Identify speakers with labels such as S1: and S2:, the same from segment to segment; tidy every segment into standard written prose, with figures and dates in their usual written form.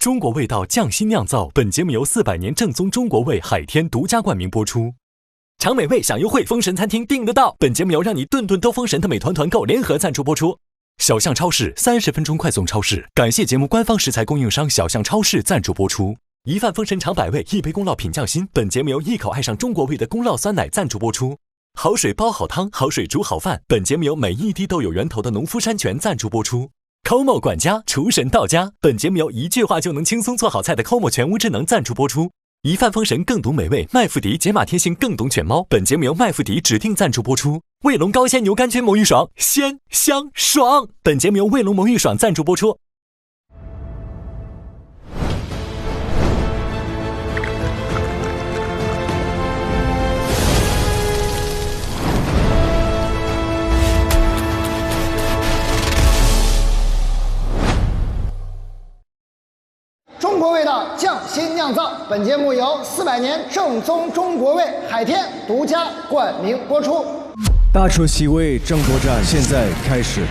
S1: 中国味道匠心酿造，本节目由400年正宗中国味海天独家冠名播出。尝美味享优惠，封神餐厅订得到。本节目由让你顿顿都封神的美团团购联合赞助播出。小象超市30分钟快送超市，感谢节目官方食材供应商小象超市赞助播出。一饭封神尝百味，一杯宫酪品匠心。本节目由一口爱上中国味的宫酪酸奶赞助播出。好水煲好汤，好水煮好饭。本节目由每一滴都有源头的农夫山泉赞助播出。Como 管家厨神到家，本节目由一句话就能轻松做好菜的 Como 全屋智能赞助播出。一饭封神更懂美味，麦麸迪解码贴心更懂犬猫，本节目由麦麸迪指定赞助播出。卫龙高鲜牛肝菌魔芋爽，鲜香爽，本节目由卫龙魔芋爽赞助播出。
S2: 中国味道匠心酿造，本节目由400年正宗中国味海天独家冠名播出。
S3: 大厨席位争夺战现在开始，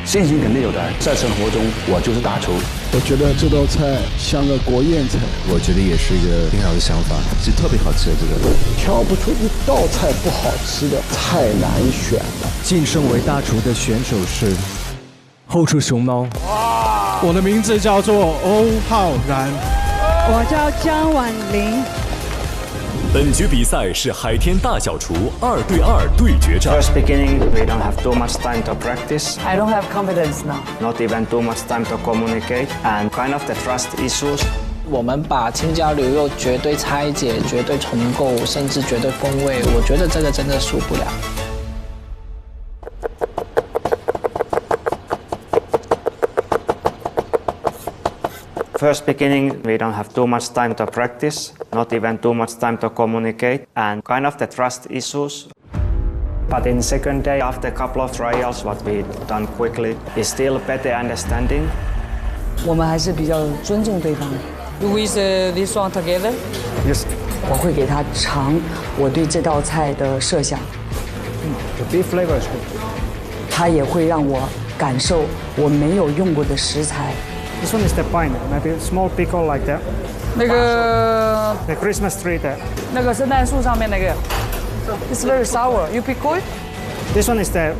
S4: 信心肯定有的，在生活中我就是大厨。
S5: 我觉得这道菜像个国宴菜，
S3: 我觉得也是一个挺好的想法，是特别好吃的这个。
S5: 挑不出一道菜不好吃的，太难选了。
S3: 晋升为大厨的选手是后厨熊猫。
S5: 我的名字叫做欧浩然，
S6: 我叫江婉玲。
S1: 本局比赛是海天大小厨2对2对决战。
S4: First beginning, we don't have too much time to practice.
S6: I don't have confidence now.
S4: Not even too much time to communicate, and kind of the trust issues.
S7: 我们把青椒牛肉绝对拆解、绝对重构，甚至绝对风味，我觉得这个真的输不了。
S4: First beginning, we don't have too much time to practice, not even too much time to communicate, and kind of the trust issues. But in second day, after a couple of trials, what we done quickly is still better understanding.
S6: 我们还是比较尊重对方。
S7: Do we say this one together?
S4: Yes.
S6: 我会给他尝我对这道菜的设想。
S4: The beef flavor is good.
S6: 他也会让我感受我没有用过的食材。
S8: This one is the pine, maybe a small pickle like that.
S7: 那个
S8: The Christmas tree there.
S7: 那个圣诞树上面那个 ，It's very sour. You pickle it?
S8: This one is the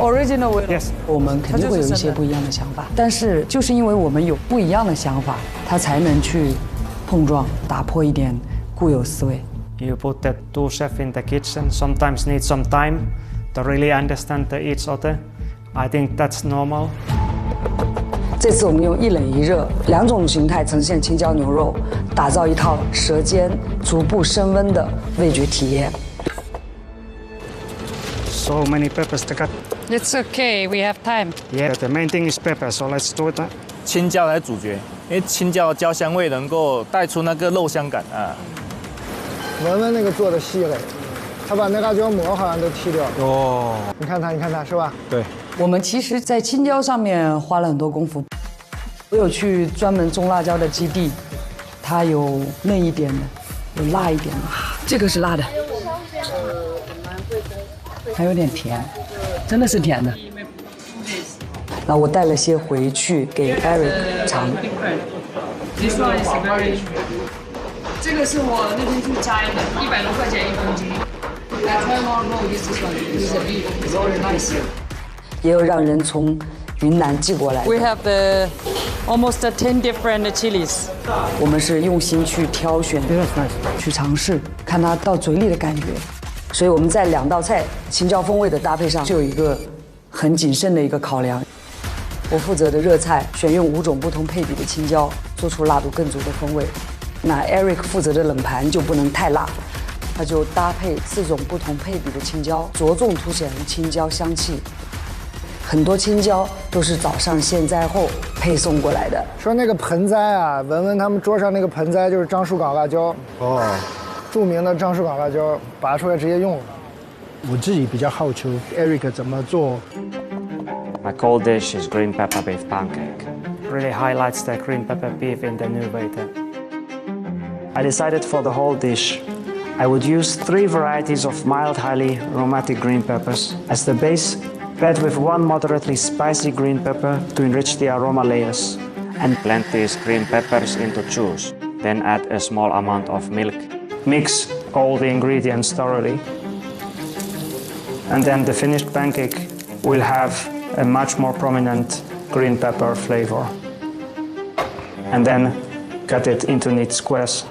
S7: Original way.
S8: Yes.
S6: 我们肯定会有一些不一样的想法，但是就是因为我们有不一样的想法，他才能去碰撞，打破一点固有思维。
S8: You put the two chefs in the kitchen. Sometimes need some time to really understand each other. I think that's normal.
S6: 这次我们用一冷一热2种形态呈现青椒牛肉，打造一套舌尖逐步升温的味觉体验。
S8: So many peppers to cut.
S7: It's okay. We have time.
S8: Yeah, the main thing is pepper, so let's do it.
S9: 青椒才是主角，因为青椒的焦香味能够带出那个肉香感啊。
S2: 文文那个做的细嘞，他把那辣椒膜好像都剔掉了。
S3: 哦，
S2: 你看他是吧？
S3: 对，
S6: 我们其实，在青椒上面花了很多功夫。我有去专门种辣椒的基地，它有嫩一点的，有辣一点的。这个是辣的，还有点甜，真的是甜的。那我带了些回去给 Eric 尝。
S10: This one is very. 这个是我那天去摘的，100多块钱1公斤。I try one more. This one is a beef. It's very nice.
S6: 也有让人从云南寄过来的。
S7: We have the almost 10 different chilies.
S6: 我们是用心去挑选，去尝试，看它到嘴里的感觉。所以我们在2道菜青椒风味的搭配上，就有一个很谨慎的一个考量。我负责的热菜选用5种不同配比的青椒，做出辣度更足的风味。那 Eric 负责的冷盘就不能太辣，他就搭配4种不同配比的青椒，着重凸显青椒香气。很多青椒都是早上现摘后配送过来的。
S2: 说那个盆栽啊，文文他们桌上那个盆栽就是樟树港辣椒哦，著名的樟树港辣椒，拔出来直接用了。
S5: 我自己比较好奇 Eric 怎么做。
S4: My cold dish is green pepper beef pancake.
S8: Really highlights the green pepper beef in the new way there.
S4: I decided for the whole dish, I would use 3 varieties of mild, highly aromatic green peppers as the base, paired with 1 moderately spicy green pepper to enrich the aroma layers. and blend these green peppers into juice. Then add a small amount of milk.
S8: Mix all the ingredients thoroughly. And then the finished pancake will have a much more prominent green pepper flavor. And then cut it into neat squares.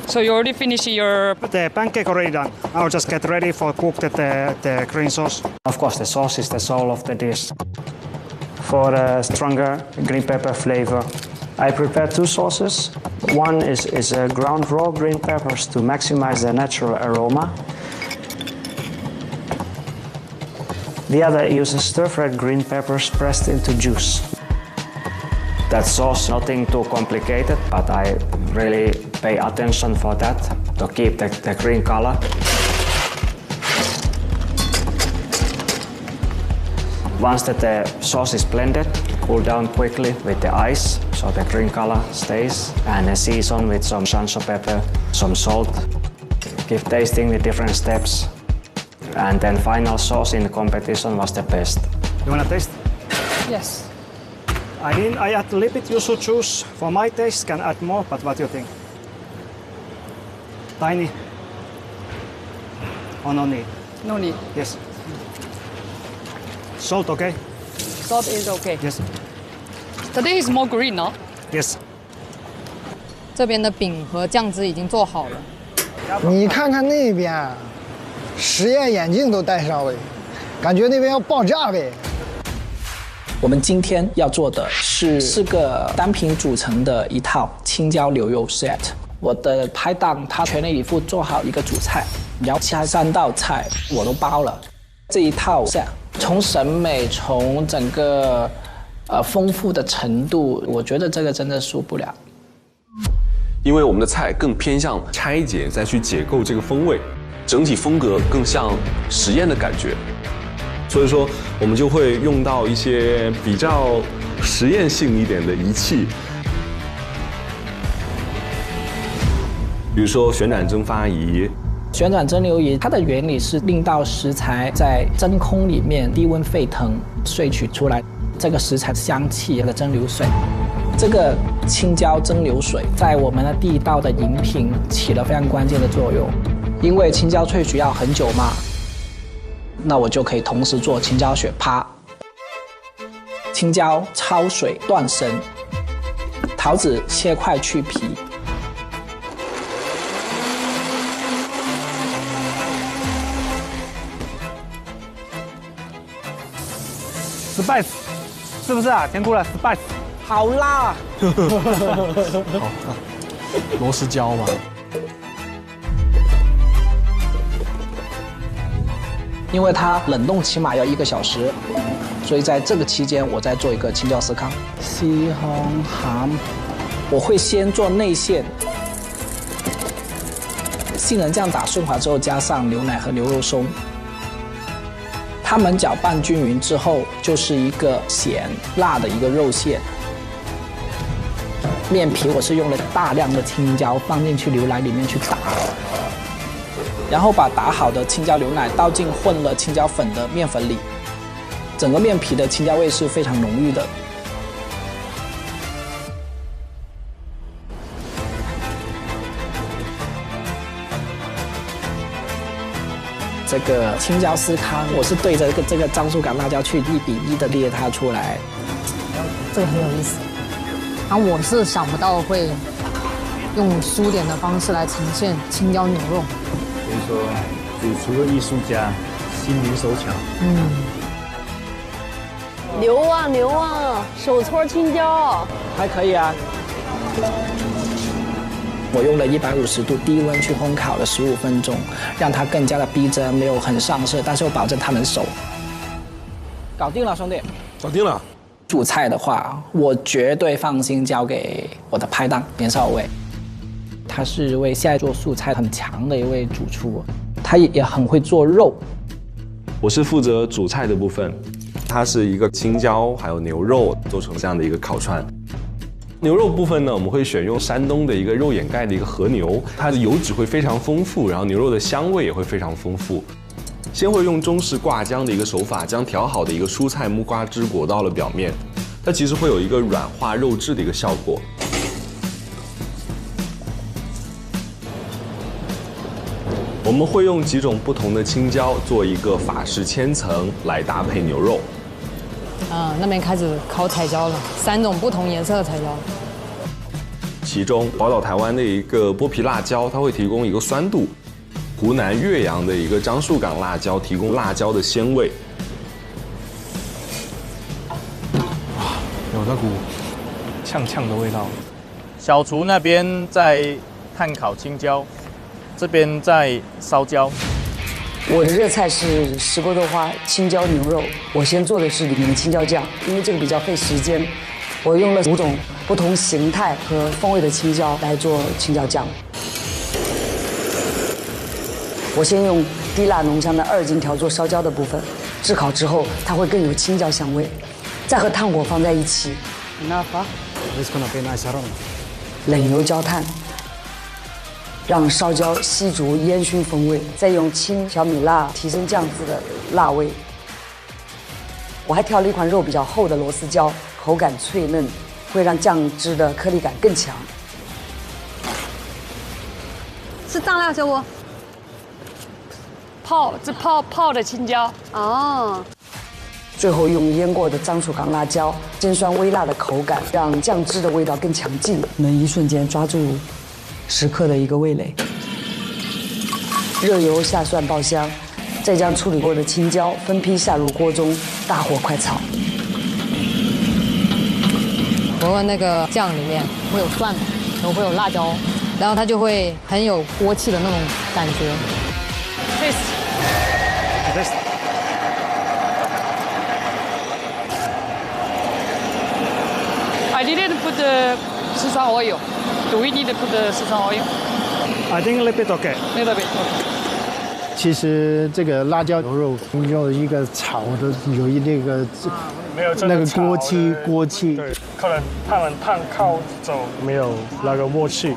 S10: So you already finished your...
S8: The pancake already done. I'll just get ready for cook the green sauce. Of course, the sauce is the soul of the dish. For a stronger green pepper flavor, I prepare 2 sauces. One is ground raw green peppers to maximize the natural aroma. The other uses stir-fried green peppers pressed into juice.
S4: That sauce, nothing too complicated, but I really pay attention for that to keep the green color. Once that the sauce is blended, cool down quickly with the ice so the green color stays, and season with some sansho pepper, some salt. Keep tasting the different steps. And then final sauce in the competition was the best.
S8: You wanna taste?
S10: Yes.
S8: I add a little bit, you should choose. For my taste, can add more, but what do you think? Tiny? Or no need?
S10: No need.
S8: Yes. Salt, okay?
S10: Salt is okay.
S8: Yes.
S10: Today is more green, no?
S8: Yes.
S11: 这边的饼和酱汁已经做好了。
S2: 你看看那边，实验眼镜都戴上了，感觉那边要爆炸呗。
S7: 我们今天要做的是4个单品组成的一套青椒牛肉 set。我的拍档他全力以赴做好一个主菜，然后其他3道菜我都包了。这一套 set 从审美，从整个丰富的程度，我觉得这个真的输不了。
S12: 因为我们的菜更偏向拆解，再去解构这个风味，整体风格更像实验的感觉。所以说，我们就会用到一些比较实验性一点的仪器，比如说旋转蒸发仪。
S7: 旋转蒸馏仪，它的原理是令到食材在真空里面低温沸腾萃取出来这个食材香气的蒸馏水。这个青椒蒸馏水在我们的第一道的饮品起了非常关键的作用，因为青椒萃取要很久嘛，那我就可以同时做青椒雪趴、青椒焯水断生、桃子切块去皮。
S8: Spice， 是不是啊？甜苦了 ，Spice。
S7: 好辣！
S3: 好，螺丝椒嘛。
S7: 因为它冷冻起码要1个小时，所以在这个期间我再做一个青椒司康。西红柿，我会先做内馅，杏仁酱打顺滑之后，加上牛奶和牛肉松。它们搅拌均匀之后，就是一个咸辣的一个肉馅。面皮我是用了大量的青椒放进去牛奶里面去打，然后把打好的青椒牛奶倒进混了青椒粉的面粉里，整个面皮的青椒味是非常浓郁的。这个青椒司康，我是对着这个樟树港辣椒去1比1的列它出来，
S11: 这个很有意思。然后我是想不到会用酥点的方式来呈现青椒牛肉。
S13: 所以说，主厨的艺术家，心灵手巧。
S14: 牛啊牛啊，手搓青椒，
S7: 还可以啊。我用了150度低温去烘烤了15分钟，让它更加的逼真，没有很上色，但是我保证它能熟。搞定了，兄弟。
S12: 搞定了。
S7: 主菜的话，我绝对放心交给我的拍档年少伟，他是一位现在做素菜很强的一位主厨，他也很会做肉。
S12: 我是负责主菜的部分，它是一个青椒还有牛肉做成这样的一个烤串。牛肉部分呢，我们会选用山东的一个肉眼盖的一个和牛，它的油脂会非常丰富，然后牛肉的香味也会非常丰富。先会用中式挂浆的一个手法，将调好的一个蔬菜木瓜汁裹到了表面，它其实会有一个软化肉质的一个效果。我们会用几种不同的青椒做一个法式千层来搭配牛肉。
S11: 那边开始烤彩椒了，3种不同颜色的彩椒。
S12: 其中宝岛台湾的一个剥皮辣椒，它会提供一个酸度；湖南岳阳的一个樟树港辣椒提供辣椒的鲜味。
S13: 有那股呛呛的味道。
S9: 小厨那边在炭烤青椒。这边在烧椒。
S6: 我的热菜是石锅豆花青椒牛肉，我先做的是里面的青椒酱，因为这个比较费时间，我用了5种不同形态和风味的青椒来做青椒酱。我先用低辣浓香的2荆条做烧焦的部分，炙烤之后它会更有青椒香味，再和炭火放在一起。冷油焦炭。让烧焦吸足烟熏风味，再用青小米辣提升酱汁的辣味。我还挑了一款肉比较厚的螺丝椒，口感脆嫩，会让酱汁的颗粒感更强。
S11: 是大辣椒哦，泡的青椒哦。
S6: 最后用腌过的樟树港辣椒，尖酸微辣的口感让酱汁的味道更强劲，能一瞬间抓住食客的一个味蕾。热油下蒜爆香，再将处理过的青椒分批下入锅中，大火快炒。
S11: 闻闻那个酱里面会有蒜，然后会有辣椒，然后它就会很有锅气的那种感觉。I didn't put the Sichuan oil. Do we need to put the Sichuan oil?
S8: I think a little bit okay.
S11: Little bit. Okay.
S5: 其实这个辣椒牛肉用一个炒的，有一那个
S8: 没有
S5: 那个锅气，
S8: 对，可能他们炭靠走没有那个默契。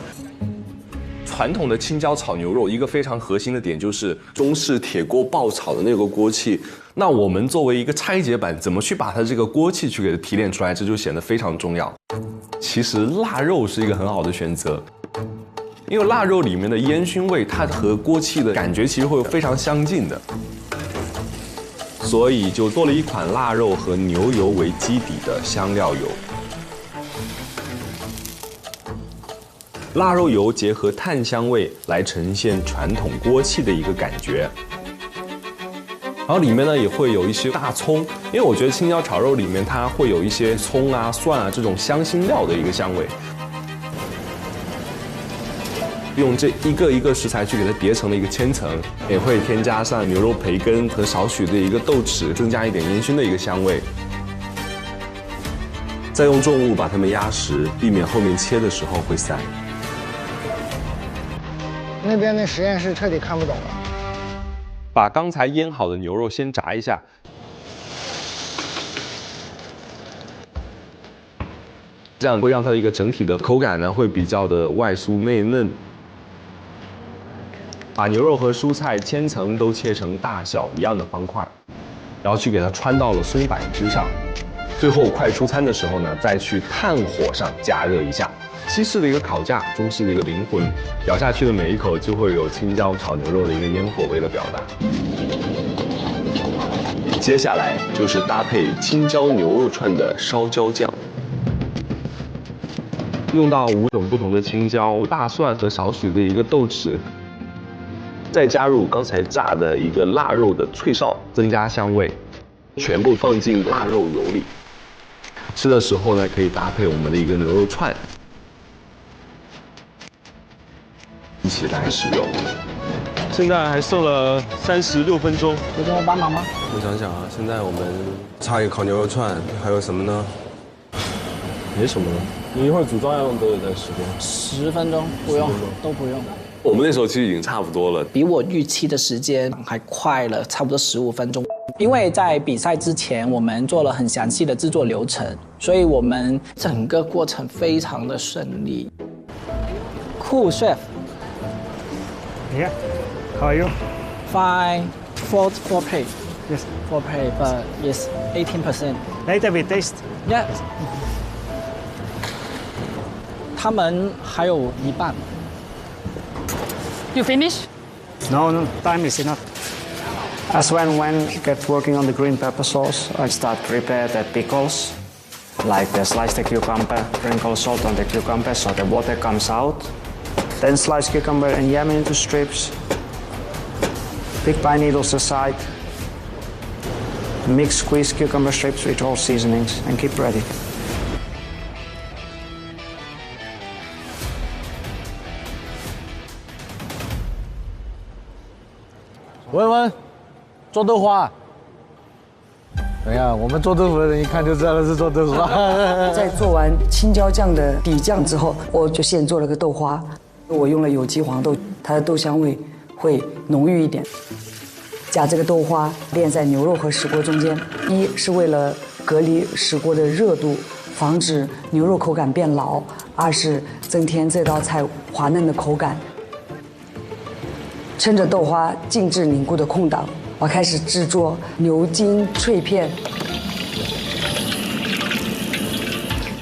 S12: 传统的青椒炒牛肉，一个非常核心的点就是中式铁锅爆炒的那个锅气。那我们作为一个拆解版，怎么去把它这个锅气去给它提炼出来，这就显得非常重要。其实腊肉是一个很好的选择，因为腊肉里面的烟熏味，它和锅气的感觉其实会非常相近的，所以就做了一款腊肉和牛油为基底的香料油。腊肉油结合炭香味来呈现传统锅气的一个感觉，然后里面呢也会有一些大葱，因为我觉得青椒炒肉里面它会有一些葱啊、蒜啊这种香辛料的一个香味。用这一个一个食材去给它叠成了一个千层，也会添加上牛肉培根和少许的一个豆豉，增加一点烟熏的一个香味。再用重物把它们压实，避免后面切的时候会散。
S2: 那边的实验室彻底看不懂了。
S12: 把刚才腌好的牛肉先炸一下，这样会让它的一个整体的口感呢会比较的外酥内嫩。把牛肉和蔬菜千层都切成大小一样的方块，然后去给它穿到了松板之上。最后快出餐的时候呢，再去炭火上加热一下。西式的一个烤架，中式的一个灵魂，咬下去的每一口就会有青椒炒牛肉的一个烟火味的表达。接下来就是搭配青椒牛肉串的烧椒酱，用到5种不同的青椒、大蒜和少许的一个豆豉，再加入刚才炸的一个腊肉的脆哨，增加香味，全部放进腊肉油里。吃的时候呢，可以搭配我们的一个牛肉串。一起来使用。现在还剩了36分钟，
S11: 有跟我帮忙吗？
S15: 我想想啊，现在我们差一个烤牛肉串，还有什么呢？
S12: 没什么了。你一会儿组装要用多久的时
S7: 10
S12: 间
S7: 分钟，不用，都不用。
S12: 我们那时候其实已经差不多了，
S7: 比我预期的时间还快了，差不多15分钟。因为在比赛之前，我们做了很详细的制作流程，所以我们整个过程非常的顺利。Cool, chef.
S8: Yeah. How are you?
S7: Fine. 4 plate. Yes. 4 plate, but yes, 18%.
S8: Later we taste.
S7: Yeah. 他们还有一半。
S10: You finish?
S8: No, time is enough.
S4: As when get working on the green pepper sauce, I start prepare the pickles, like slice the cucumber, sprinkle salt on the cucumber so the water comes out. Then slice cucumber and yam into strips. Pick pine needles aside. Mix squeezed cucumber strips with all seasonings and keep ready.
S5: 文文，做豆花。等一下，我们做豆腐的人一看就知道他是做豆花。
S6: 在做完青椒酱的底酱之后，我就先做了个豆花。我用了有机黄豆，它的豆香味会浓郁一点。加这个豆花垫在牛肉和石锅中间，一是为了隔离石锅的热度，防止牛肉口感变老；二是增添这道菜滑嫩的口感。趁着豆花静置凝固的空档，我开始制作牛筋脆片。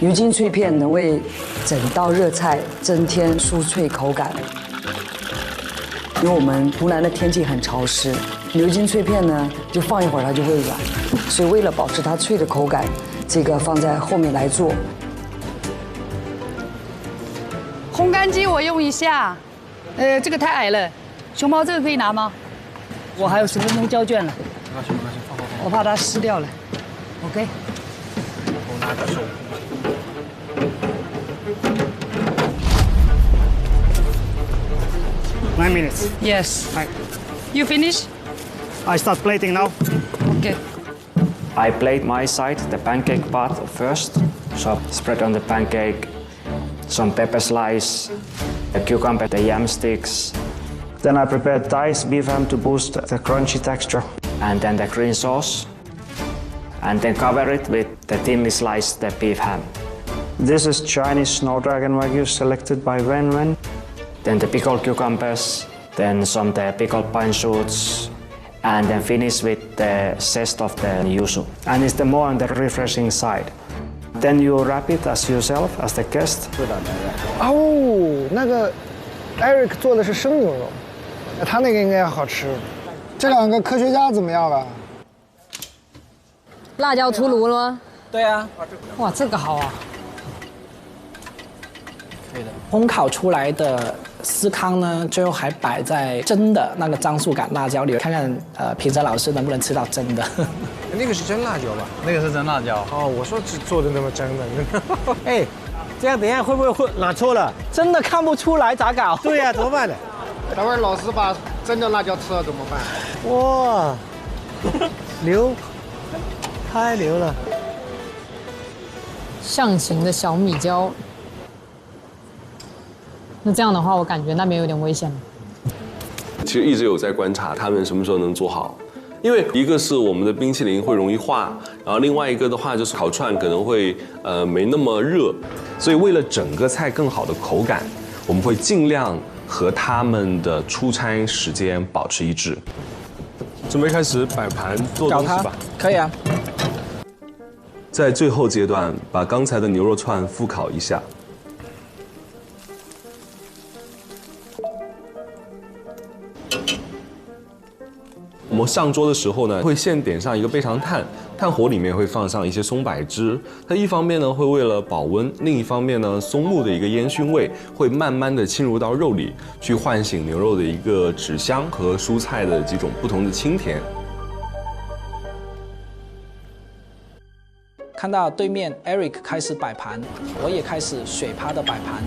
S6: 牛筋脆片能为整道热菜增添酥脆口感。因为我们湖南的天气很潮湿，牛筋脆片呢就放一会儿它就会软，所以为了保持它脆的口感，这个放在后面来做。
S10: 烘干机我用一下，这个太矮了。熊猫，这个可以拿吗？我还有10分钟交卷了。
S5: 行，
S10: 我怕它湿掉了。OK。
S5: 我拿个手。
S8: 9 minutes.
S10: Yes.
S8: Right.
S10: You finish?
S8: I start plating now.
S10: Okay.
S4: I plate my side, the pancake part first. So spread on the pancake some pepper slice, the cucumber, the yam sticks. Then I prepare diced beef ham to boost the crunchy texture. And then the green sauce. And then cover it with the thinly sliced the beef ham. This is Chinese snow dragon wagyu selected by Wen Wen. Then the pickled cucumbers, then some the pickled pine shoots, and then finish with the zest of the yuzu. And it's the more on the refreshing side. Then you wrap it as yourself, as the guest.
S2: 哦，那个 Eric 做的是生牛肉，他那个应该好吃。这两个科学家怎么样了？
S11: 辣椒出炉了吗？
S7: 对啊。
S11: 哇，这个好啊。
S7: 可以的。烘烤出来的司康呢，最后还摆在蒸的那个樟树杆辣椒里，看看评审老师能不能吃到真的。
S5: 那个是真辣椒吧？
S9: 那个是真辣椒。
S5: 哦，我说只做的那么真的。哎，这样等一下会不会拿错了？
S7: 真的看不出来咋搞？
S5: 对呀，怎么办呢？
S2: 待会儿老师把真的辣椒吃了怎么办？
S5: 哇，牛，太牛了！
S11: 象形的小米椒。那这样的话，我感觉那边有点危险了。
S12: 其实一直有在观察他们什么时候能做好，因为一个是我们的冰淇淋会容易化，然后另外一个的话就是烤串可能会没那么热，所以为了整个菜更好的口感，我们会尽量和他们的出餐时间保持一致。准备开始摆盘做东西吧。
S7: 可以啊。
S12: 在最后阶段，把刚才的牛肉串复烤一下。我们上桌的时候呢，会先点上一个备长炭，炭火里面会放上一些松柏枝。它一方面呢会为了保温，另一方面呢松木的一个烟熏味会慢慢的侵入到肉里，去唤醒牛肉的一个脂香和蔬菜的几种不同的清甜。
S7: 看到对面 Eric 开始摆盘，我也开始水趴的摆盘。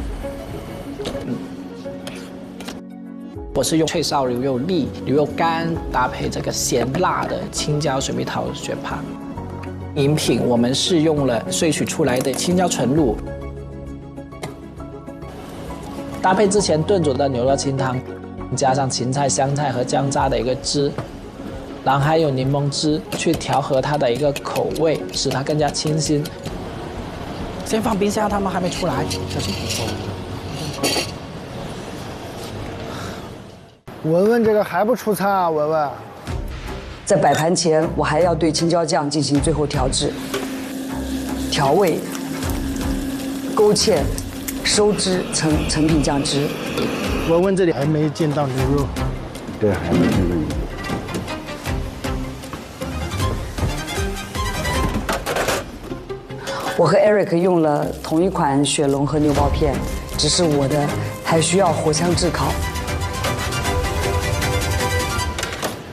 S7: 我是用脆烧牛肉粒、牛肉干搭配这个咸辣的青椒水蜜桃雪帕。饮品我们是用了萃取出来的青椒纯露，搭配之前炖煮的牛肉清汤，加上芹菜、香菜和姜渣的一个汁，然后还有柠檬汁去调和它的一个口味，使它更加清新。先放冰箱，他们还没出来，小心。
S2: 文文这个还不出餐啊，文文。
S6: 在摆盘前，我还要对青椒酱进行最后调制。调味、勾芡、收汁成品酱汁。
S2: 文文这里还没见到牛肉，
S3: 对，还没见到牛肉。
S6: 我和 Eric 用了同一款雪龙和牛薄片，只是我的还需要火枪炙烤。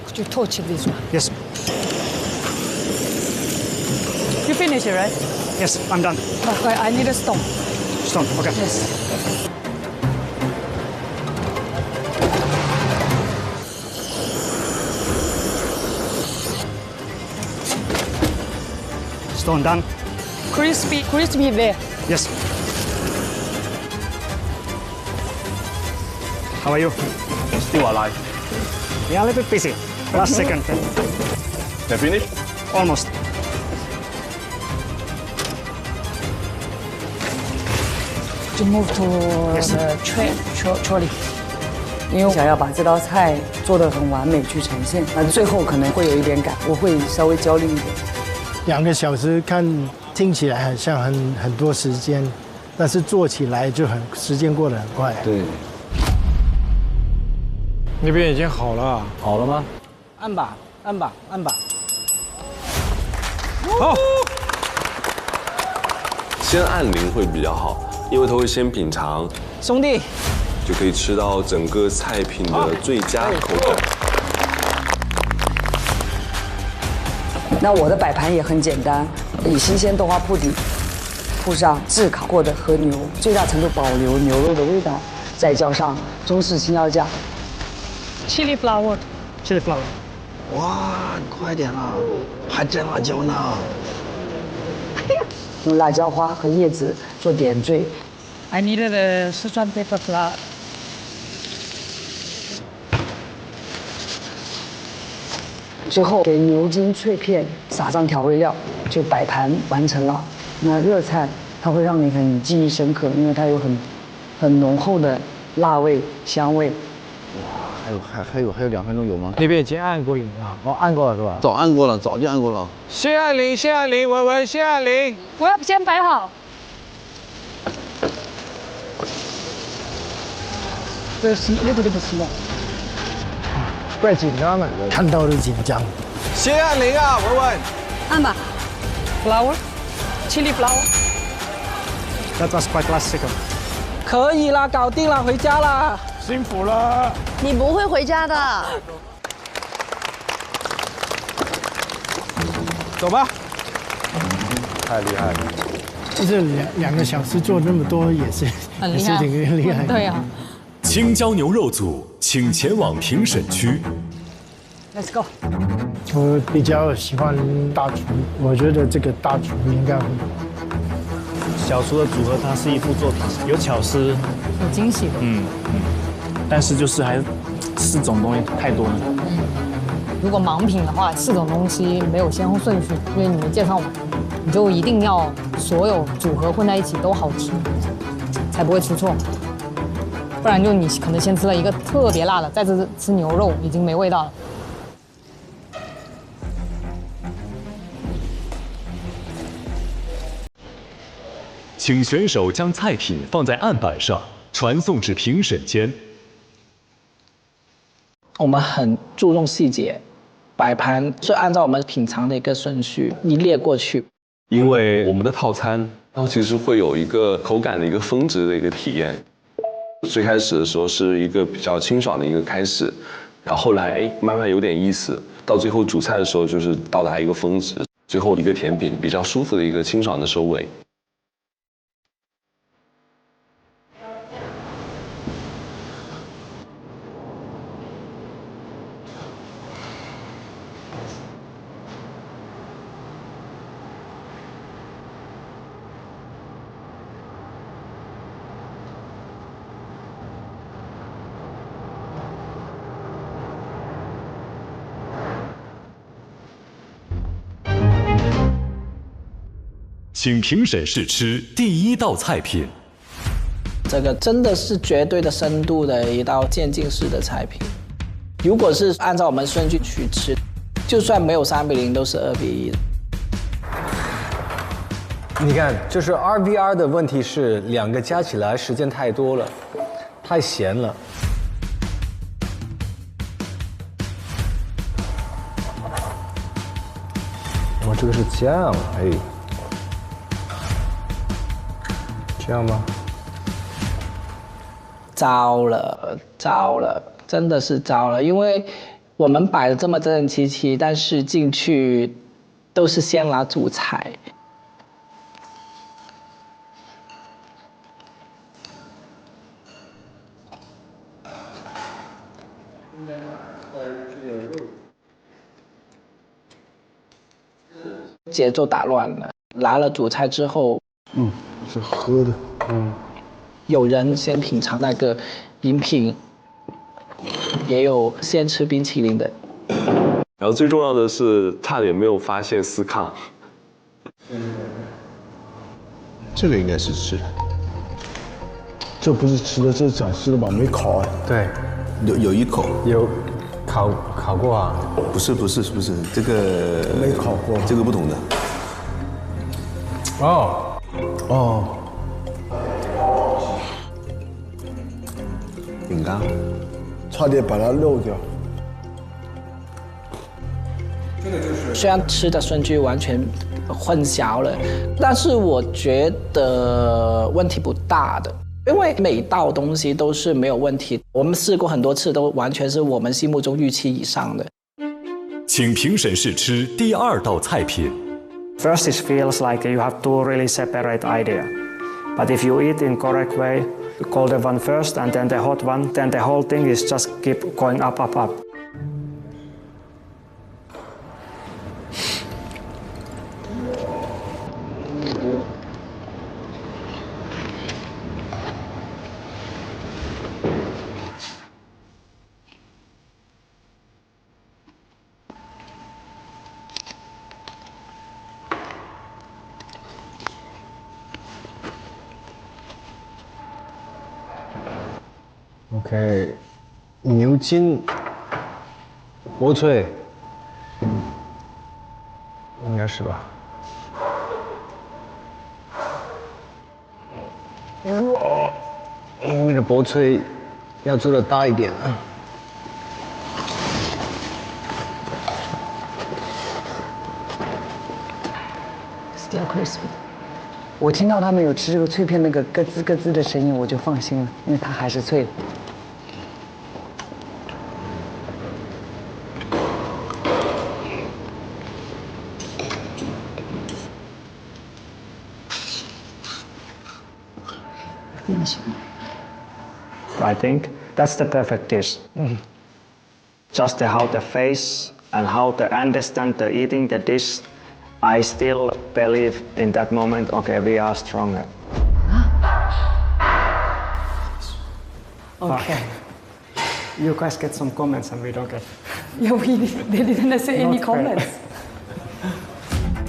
S11: Could you torch this one?
S8: Yes.
S10: You finish it, right?
S8: Yes, I'm done.
S10: Okay, I need a stone.
S8: Stone, okay.
S10: Yes.
S8: Stone done.
S10: Crispy there.
S8: Yes. How are you?
S13: Still alive.
S8: Yeah, a little bit busy. Last second.
S13: They finished?
S8: Almost.
S10: To move to the trolley.
S6: 因为我想要把这道菜做得很完美去呈现，最后可能会有一点赶，我会稍微焦虑一点。
S2: 2个小时听起来很像很多时间，但是做起来就时间过得很快。
S3: 对。
S5: 那边已经好了，
S7: 好了吗？按吧，按吧，按吧。
S5: 好。
S15: 先按铃会比较好，因为它会先品尝，
S7: 兄弟，
S15: 就可以吃到整个菜品的最佳口感。
S6: 那我的摆盘也很简单，以新鲜豆花铺底，铺上炙烤过的和牛，最大程度保留牛肉的味道，再浇上中式青椒酱。
S10: Chili flower.
S8: Chili flower.
S5: 哇，快点啊，还蘸辣椒呢。
S6: 用辣椒花和叶子做点缀。
S10: I needed a Sichuan pepper flower.
S6: 最后给牛筋脆片撒上调味料，就摆盘完成了。那热菜它会让你很记忆深刻，因为它有很浓厚的辣味、香味。
S5: 还有2分钟有吗？那边已经按过铃了，哦，按过了是吧？早按过了，早就按过了。先按铃，先按铃，文文先按铃。
S10: 我要先摆好。这是little bit small。
S2: 怪紧张的，看到就紧张。
S5: 先按铃啊，文文。
S10: 按吧。Flower, chili flower.
S8: That was quite last second.
S7: 可以啦，搞定了，回家啦。
S5: 辛苦了。
S14: 你不会回家的。
S5: 走吧。太厉害了。
S2: 这2个小时做那么多也是挺厉害的。
S11: 对呀。
S1: 青椒牛肉组，请前往评审区。
S6: Let's go。
S2: 我比较喜欢大厨，我觉得这个大厨应该会。
S13: 小厨的组合，它是一幅作品，有巧思，
S11: 有惊喜的。
S13: 但是就是还4种东西太多了。
S11: 如果盲品的话，4种东西没有先后顺序，因为你没介绍嘛，你就一定要所有组合混在一起都好吃，才不会出错。不然就你可能先吃了一个特别辣的，再吃牛肉已经没味道了。
S1: 请选手将菜品放在案板上，传送至评审间。
S7: 我们很注重细节，摆盘是按照我们品尝的一个顺序一列过去。
S15: 因为我们的套餐它其实会有一个口感的一个峰值的一个体验。最开始的时候是一个比较清爽的一个开始，然后后来慢慢有点意思，到最后主菜的时候就是到达一个峰值，最后一个甜品比较舒服的一个清爽的收尾。
S1: 请评审试吃第1道菜品。
S7: 这个真的是绝对的深度的一道渐进式的菜品。如果是按照我们顺序去吃，就算没有3:0，都是2:1的。
S5: 你看，就是 RVR 的问题是2个加起来时间太多了，太咸了。哇，这个是酱，哎，这样吗？
S7: 糟了，糟了，真的是糟了，因为我们摆的这么整整齐齐，但是进去都是先拿主菜。节奏打乱了，拿了主菜之后，
S5: 是喝的，
S7: 有人先品尝那个饮品，也有先吃冰淇淋的。
S15: 然后最重要的是，差点没有发现司康。
S3: 这个应该是吃的，这不是吃的，这是展示的吧？没烤哎。
S5: 对，
S3: 有一口。
S5: 有烤过啊？
S3: 不是，这个没烤过，这个不同的。哦。饼干，差点把它漏掉。
S7: 虽然吃的顺序完全混淆了，但是我觉得问题不大的，因为每道东西都是没有问题。我们试过很多次，都完全是我们心目中预期以上的。
S1: 请评审试吃第2道菜品。
S8: First, it feels like you have two really separate ideas. But if you eat in correct way, the colder one first and then the hot one, then the whole thing is just keep going up.
S5: OK， 牛筋、薄脆，应该是吧？因为这薄脆要做的大一点啊。
S6: Still crispy。我听到他们有吃这个脆片那个咯吱咯吱的声音，我就放心了，因为它还是脆的。
S8: I think that's the perfect dish. Just how the face and how to understand the eating the dish, I still believe in that moment, okay, we are stronger.
S6: Okay.
S8: You guys get some comments and we don't get.
S6: Yeah, they didn't say any comments.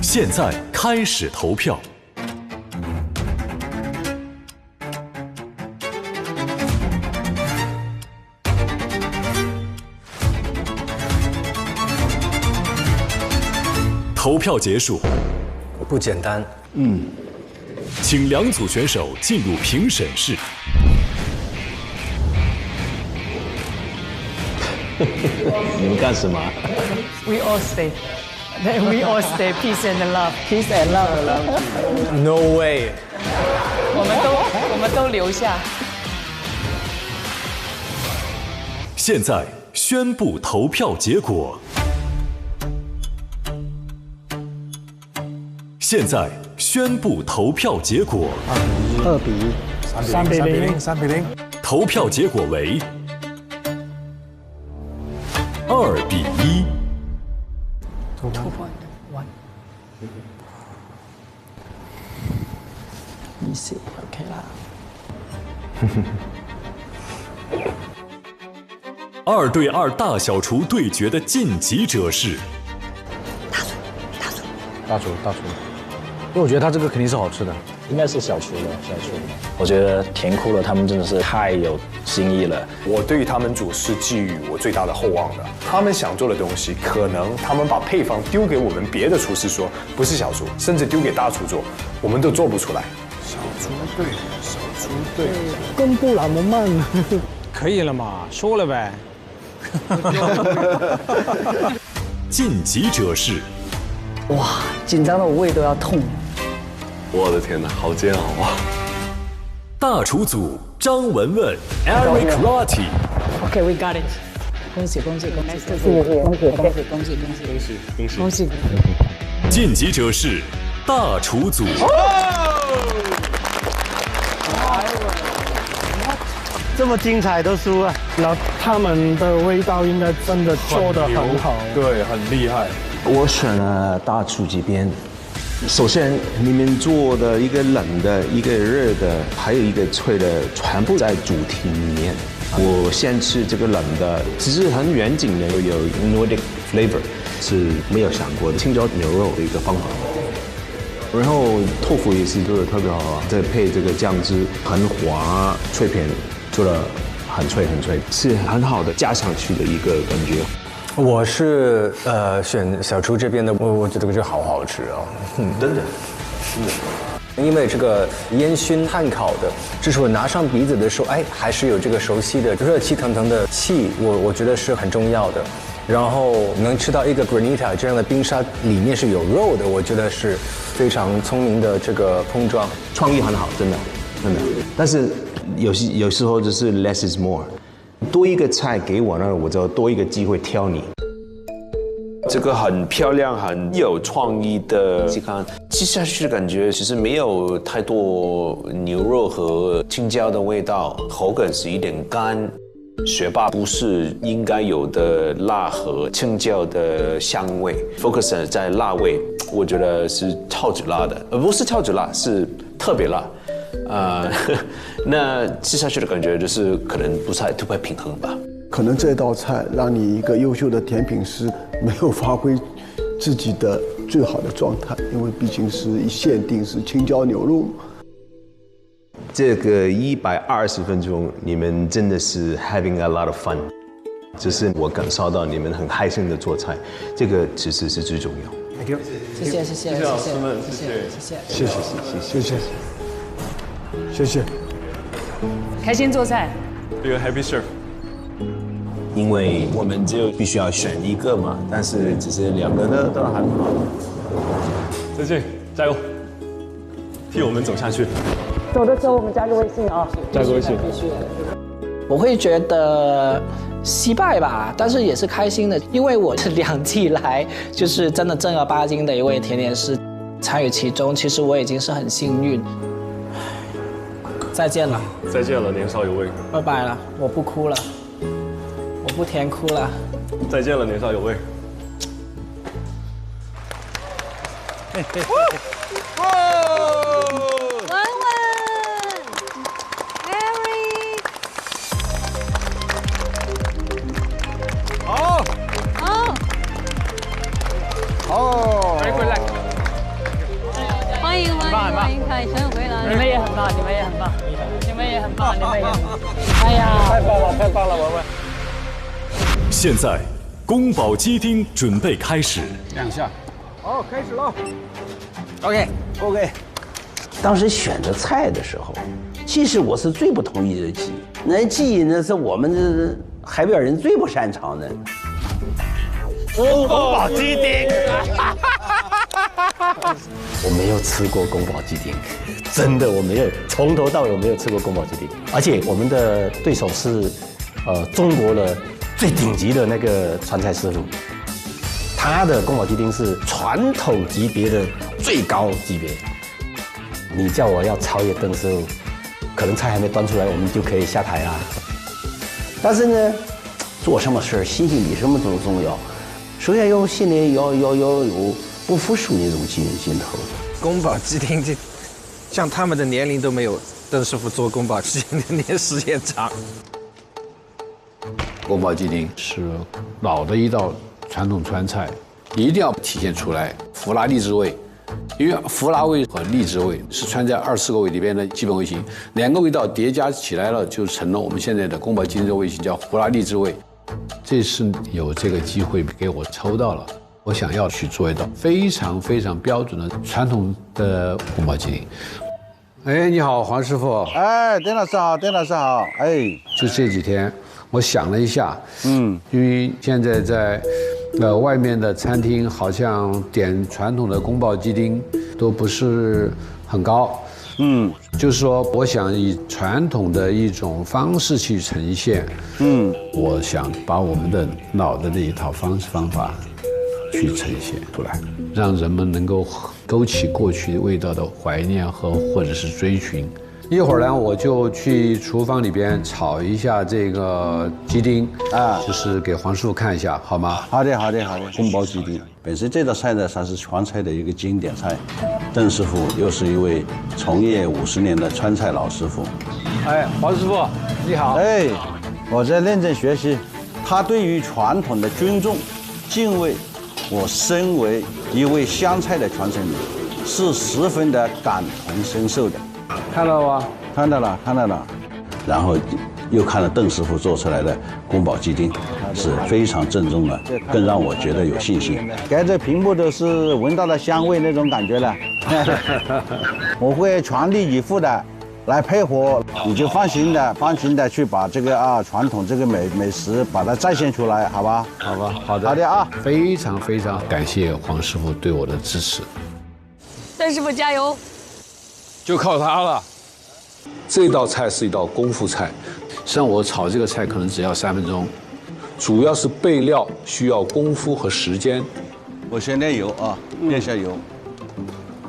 S1: 现在开始投票。投票结束，
S5: 不简单。
S1: 请2组选手进入评审室。
S5: 你们干什么
S10: We all stay. We all stay. Peace and love.
S7: Peace and love.？No
S5: way！
S10: 我们都留下。
S1: 现在宣布投票结果。现在宣布投票结果。
S5: 2比1。3比0。
S1: 投票结果为2比1。
S7: 2 1。Easy, OK 啦。
S1: 2对2大小厨对决的晋级者是
S5: 大厨。因为我觉得它这个肯定是好吃的。
S16: 应该是小厨。我觉得甜哭了，他们真的是太有新意了。
S17: 我对于他们组是寄予我最大的厚望的。他们想做的东西，可能他们把配方丢给我们别的厨师说不是小厨，甚至丢给大厨做，我们都做不出来。
S3: 小猪队，
S13: 跟布朗的慢，可以了嘛？说了呗。
S1: 晋级者是，
S6: 哇，紧张的我胃都要痛。
S15: 我的天哪，好煎熬啊！
S1: 大厨组张文文 Eric Rotti。OK,
S11: we got it。恭喜！
S1: 晋级者是大厨组。
S13: 这么精彩都输了，然后他们的味道应该真的做得很好，
S3: 对，很厉害。
S18: 我选了大厨这边。首先，你们做的一个冷的、一个热的，还有一个脆的，全部在主题里面。我先吃这个冷的，只是很远景的，有 Nordic flavor， 是没有想过的青椒牛肉的一个方法。然后豆腐也是做的特别好，再配这个酱汁，很滑，脆片做的很脆，是很好的加上去的一个感觉。
S17: 我是选小厨这边的，我觉得这个好好吃哦，
S18: 真的。
S17: 因为这个烟熏炭烤的，就是我拿上鼻子的时候，哎，还是有这个熟悉的热气腾腾的气，我觉得是很重要的。然后能吃到一个 granita 这样的冰沙里面是有肉的，我觉得是非常聪明的这个碰撞，
S18: 创意很好，真的。但是有时候就是 less is more， 多一个菜给我呢，我就多一个机会挑你。这个很漂亮、很有创意的鸡肝，吃下去的感觉其实没有太多牛肉和青椒的味道，口感是一点干。学霸不是应该有的辣和青椒的香味 ，focus 在辣味，我觉得是超级辣的，不是超级辣，是特别辣。那吃下去的感觉就是可能不太平衡吧。
S3: 可能这道菜让你一个优秀的甜品师没有发挥自己的最好的状态，因为毕竟是限定是青椒牛肉。
S18: 这个120分钟，你们真的是 having a lot of fun， 就是我感受到你们很开心的做菜，这个其实是最重要。
S7: Thank you， 谢谢老师们，
S3: 谢谢，
S11: 开心做菜。
S12: Be a happy chef。
S18: 因为我们就必须要选一个嘛，但是只是两个都很好。
S12: 再见，加油，替我们走下去。
S14: 走的时候我们加个微信啊，
S12: 加个微信。
S7: 我会觉得失败吧，但是也是开心的，因为我是2季来就是真的正儿八经的一位甜点师，参与其中，其实我已经是很幸运。再见了，
S12: 年少有为。
S7: 拜拜了，我不哭了。我不甜哭了。
S12: 再见了，年少有为。
S14: 文，Eric，
S5: 好，回来。
S14: 欢迎，凯旋回来。
S11: 你们也很棒。哎呀，
S5: 太棒了，文文。
S1: 现在，宫保鸡丁准备开始。
S5: 2下，好，开始了。
S18: OK。当时选择菜的时候，其实我是最不同意的鸡。那鸡呢是我们这海边人最不擅长的。
S5: 宫保鸡丁。
S19: 我没有吃过宫保鸡丁，真的我没有，从头到尾我没有吃过宫保鸡丁。而且我们的对手是，中国的最顶级的那个川菜师傅，他的宫保鸡丁是传统级别的最高级别。你叫我要超越邓师傅，可能菜还没端出来，我们就可以下台啦。
S18: 但是呢，做什么事心里什么都重要，首先要心里要有不服输那种劲头。
S5: 宫保鸡丁这，像他们的年龄都没有邓师傅做宫保鸡丁的年时间长。
S20: 宫保鸡丁是老的一道传统川菜，一定要体现出来福拉荔枝味，因为福拉味和荔枝味是川菜24个味里边的基本味型，2个味道叠加起来了，就成了我们现在的宫保鸡丁的味型，叫福拉荔枝味。这次有这个机会给我抽到了，我想要去做一道非常非常标准的传统的宫保鸡丁。哎，你好，黄师傅。
S21: 哎，邓老师好，邓老师好。哎，
S20: 就这几天，我想了一下，因为现在在外面的餐厅好像点传统的宫保鸡丁都不是很高。就是说，我想以传统的一种方式去呈现。我想把我们的老的那一套方法去呈现出来，让人们能够勾起过去味道的怀念或者是追寻。一会儿呢，我就去厨房里边炒一下这个鸡丁啊，就是给黄师傅看一下，好吗？
S21: 好的，好的，好的。宫保鸡丁本身这道菜呢，它是川菜的一个经典菜。邓师傅又是一位从业50年的川菜老师傅。
S20: 哎，黄师傅，你好。
S21: 哎，我在认真学习。他对于传统的尊重、敬畏，我身为一位湘菜的传承人，是十分的感同身受的。
S20: 看到吗？
S21: 看到了，看到了。然后又看了邓师傅做出来的宫保鸡丁，是非常正宗的，更让我觉得有信心。隔着屏幕都是闻到了香味那种感觉了。我会全力以赴的来配合，你就放心的去把这个传统这个美食把它再现出来，好吧？
S20: 好吧，好的，
S21: 好的啊！
S20: 非常非常感谢黄师傅对我的支持。
S14: 邓师傅加油！
S20: 就靠它了。这道菜是一道功夫菜，实际上我炒这个菜可能只要3分钟，主要是备料需要功夫和时间。
S21: 我先炼油啊，炼下油。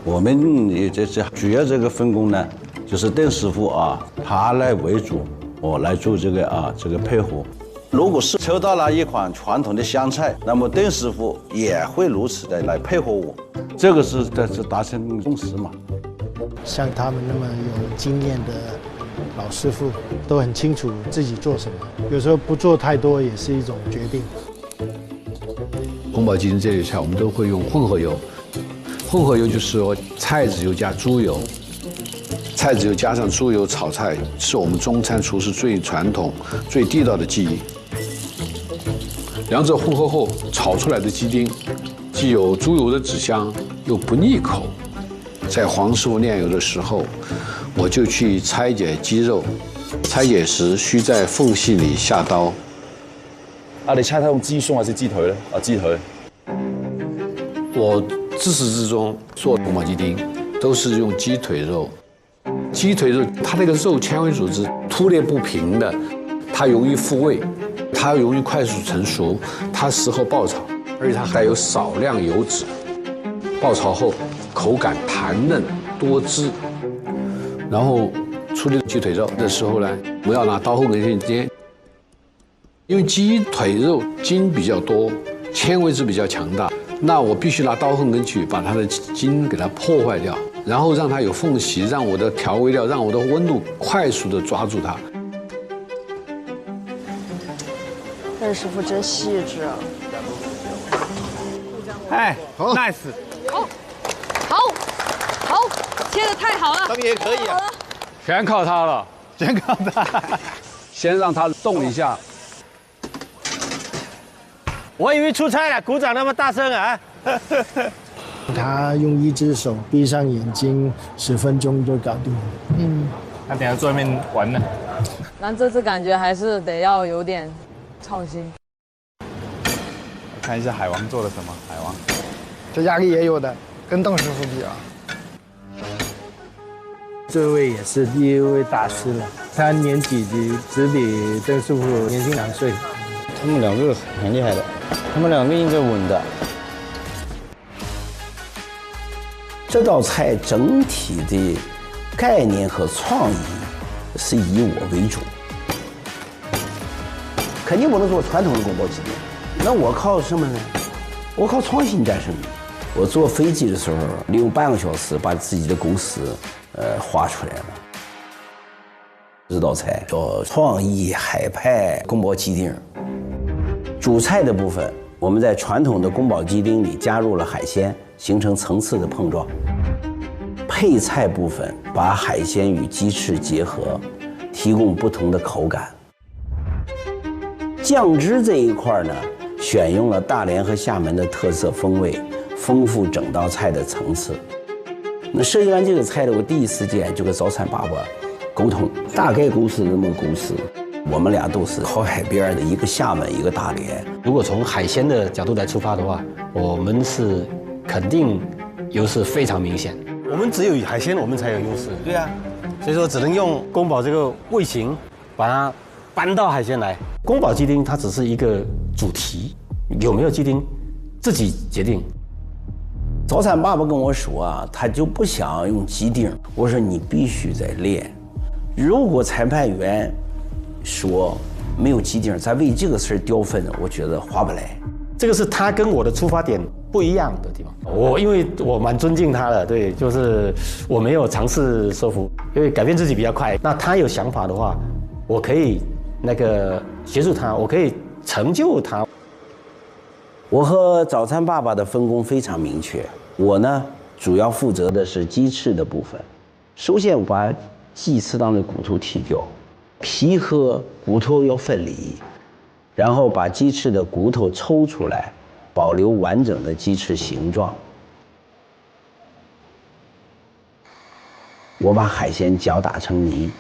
S21: 我们也这主要这个分工呢，就是邓师傅啊，他来为主，我来做这个配合。如果是抽到了一款传统的湘菜，那么邓师傅也会如此的来配合我，这个是达成共识嘛。
S2: 像他们那么有经验的老师傅，都很清楚自己做什么，有时候不做太多也是一种决定。
S20: 宫保鸡丁这类菜我们都会用混合油，混合油就是说菜籽油加猪油，菜籽油加上猪油炒菜，是我们中餐厨师最传统、最地道的技艺。两者混合后炒出来的鸡丁，既有猪油的脂香，又不腻口。在黄师傅炼油的时候，我就去拆解鸡肉，拆解时需在缝隙里下刀。
S22: 你猜他用鸡胸还是鸡腿呢？鸡腿。
S20: 我自始至终做宫保鸡丁都是用鸡腿肉。鸡腿肉它那个肉纤维组织凸裂不平的，它容易复味，它容易快速成熟，它适合爆炒，而且它还有少量油脂。爆炒后口感弹嫩多汁。然后处理鸡腿肉的时候呢，我们要拿刀后跟去煎，因为鸡腿肉筋比较多，纤维质比较强大，那我必须拿刀后跟去把它的筋给它破坏掉，然后让它有缝隙，让我的调味料，让我的温度快速的抓住它。
S14: 邓师傅真细致啊！
S5: 哎，nice。
S14: 好，切得太好了。
S5: 咱们也可以啊，全靠它了，全靠它。
S20: 先让它动一下。
S5: 我以为出差了，鼓掌那么大声啊！
S2: 他用一只手闭上眼睛10分钟就搞定了。
S9: 他等下坐外面玩呢。
S11: 但这次感觉还是得要有点创新。
S9: 我看一下海王做了什么，海王。
S2: 这压力也有的，跟邓师傅比啊。这位也是第一位大师了，他年纪只比邓师傅年轻2岁。
S23: 他们2个很厉害的，他们2个应该稳的。这道菜整体的概念和创意是以我为主，肯定不能做传统的宫保鸡丁。那我靠什么呢？我靠创新战胜。我坐飞机的时候6半个小时把自己的公司画出来了。这道菜叫创意海派宫保鸡丁。主菜的部分，我们在传统的宫保鸡丁里加入了海鲜，形成层次的碰撞。配菜部分把海鲜与鸡翅结合，提供不同的口感。酱汁这一块呢，选用了大连和厦门的特色风味，丰富整道菜的层次。那设计完这个菜呢，我第一时间就跟早餐爸爸沟通，大概故事那么个故事。我们俩都是靠海边的，一个厦门，一个大连。
S19: 如果从海鲜的角度来出发的话，我们是肯定优势非常明显。我们只有海鲜，我们才有优势。
S23: 对啊，
S19: 所以说只能用宫保这个味型把它搬到海鲜来。宫保鸡丁它只是一个主题，有没有鸡丁自己决定。
S23: 早餐爸爸跟我说啊，他就不想用鸡丁。我说你必须得练。如果裁判员说没有鸡丁，咱为这个事儿掉分，我觉得划不来。
S19: 这个是他跟我的出发点不一样的地方。因为我蛮尊敬他的，对，就是我没有尝试说服，因为改变自己比较快。那他有想法的话，我可以协助他，我可以成就他。
S23: 我和早餐爸爸的分工非常明确，我呢主要负责的是鸡翅的部分。首先我把鸡翅当的骨头剔掉，皮和骨头要分离，然后把鸡翅的骨头抽出来，保留完整的鸡翅形状。我把海鲜搅打成泥，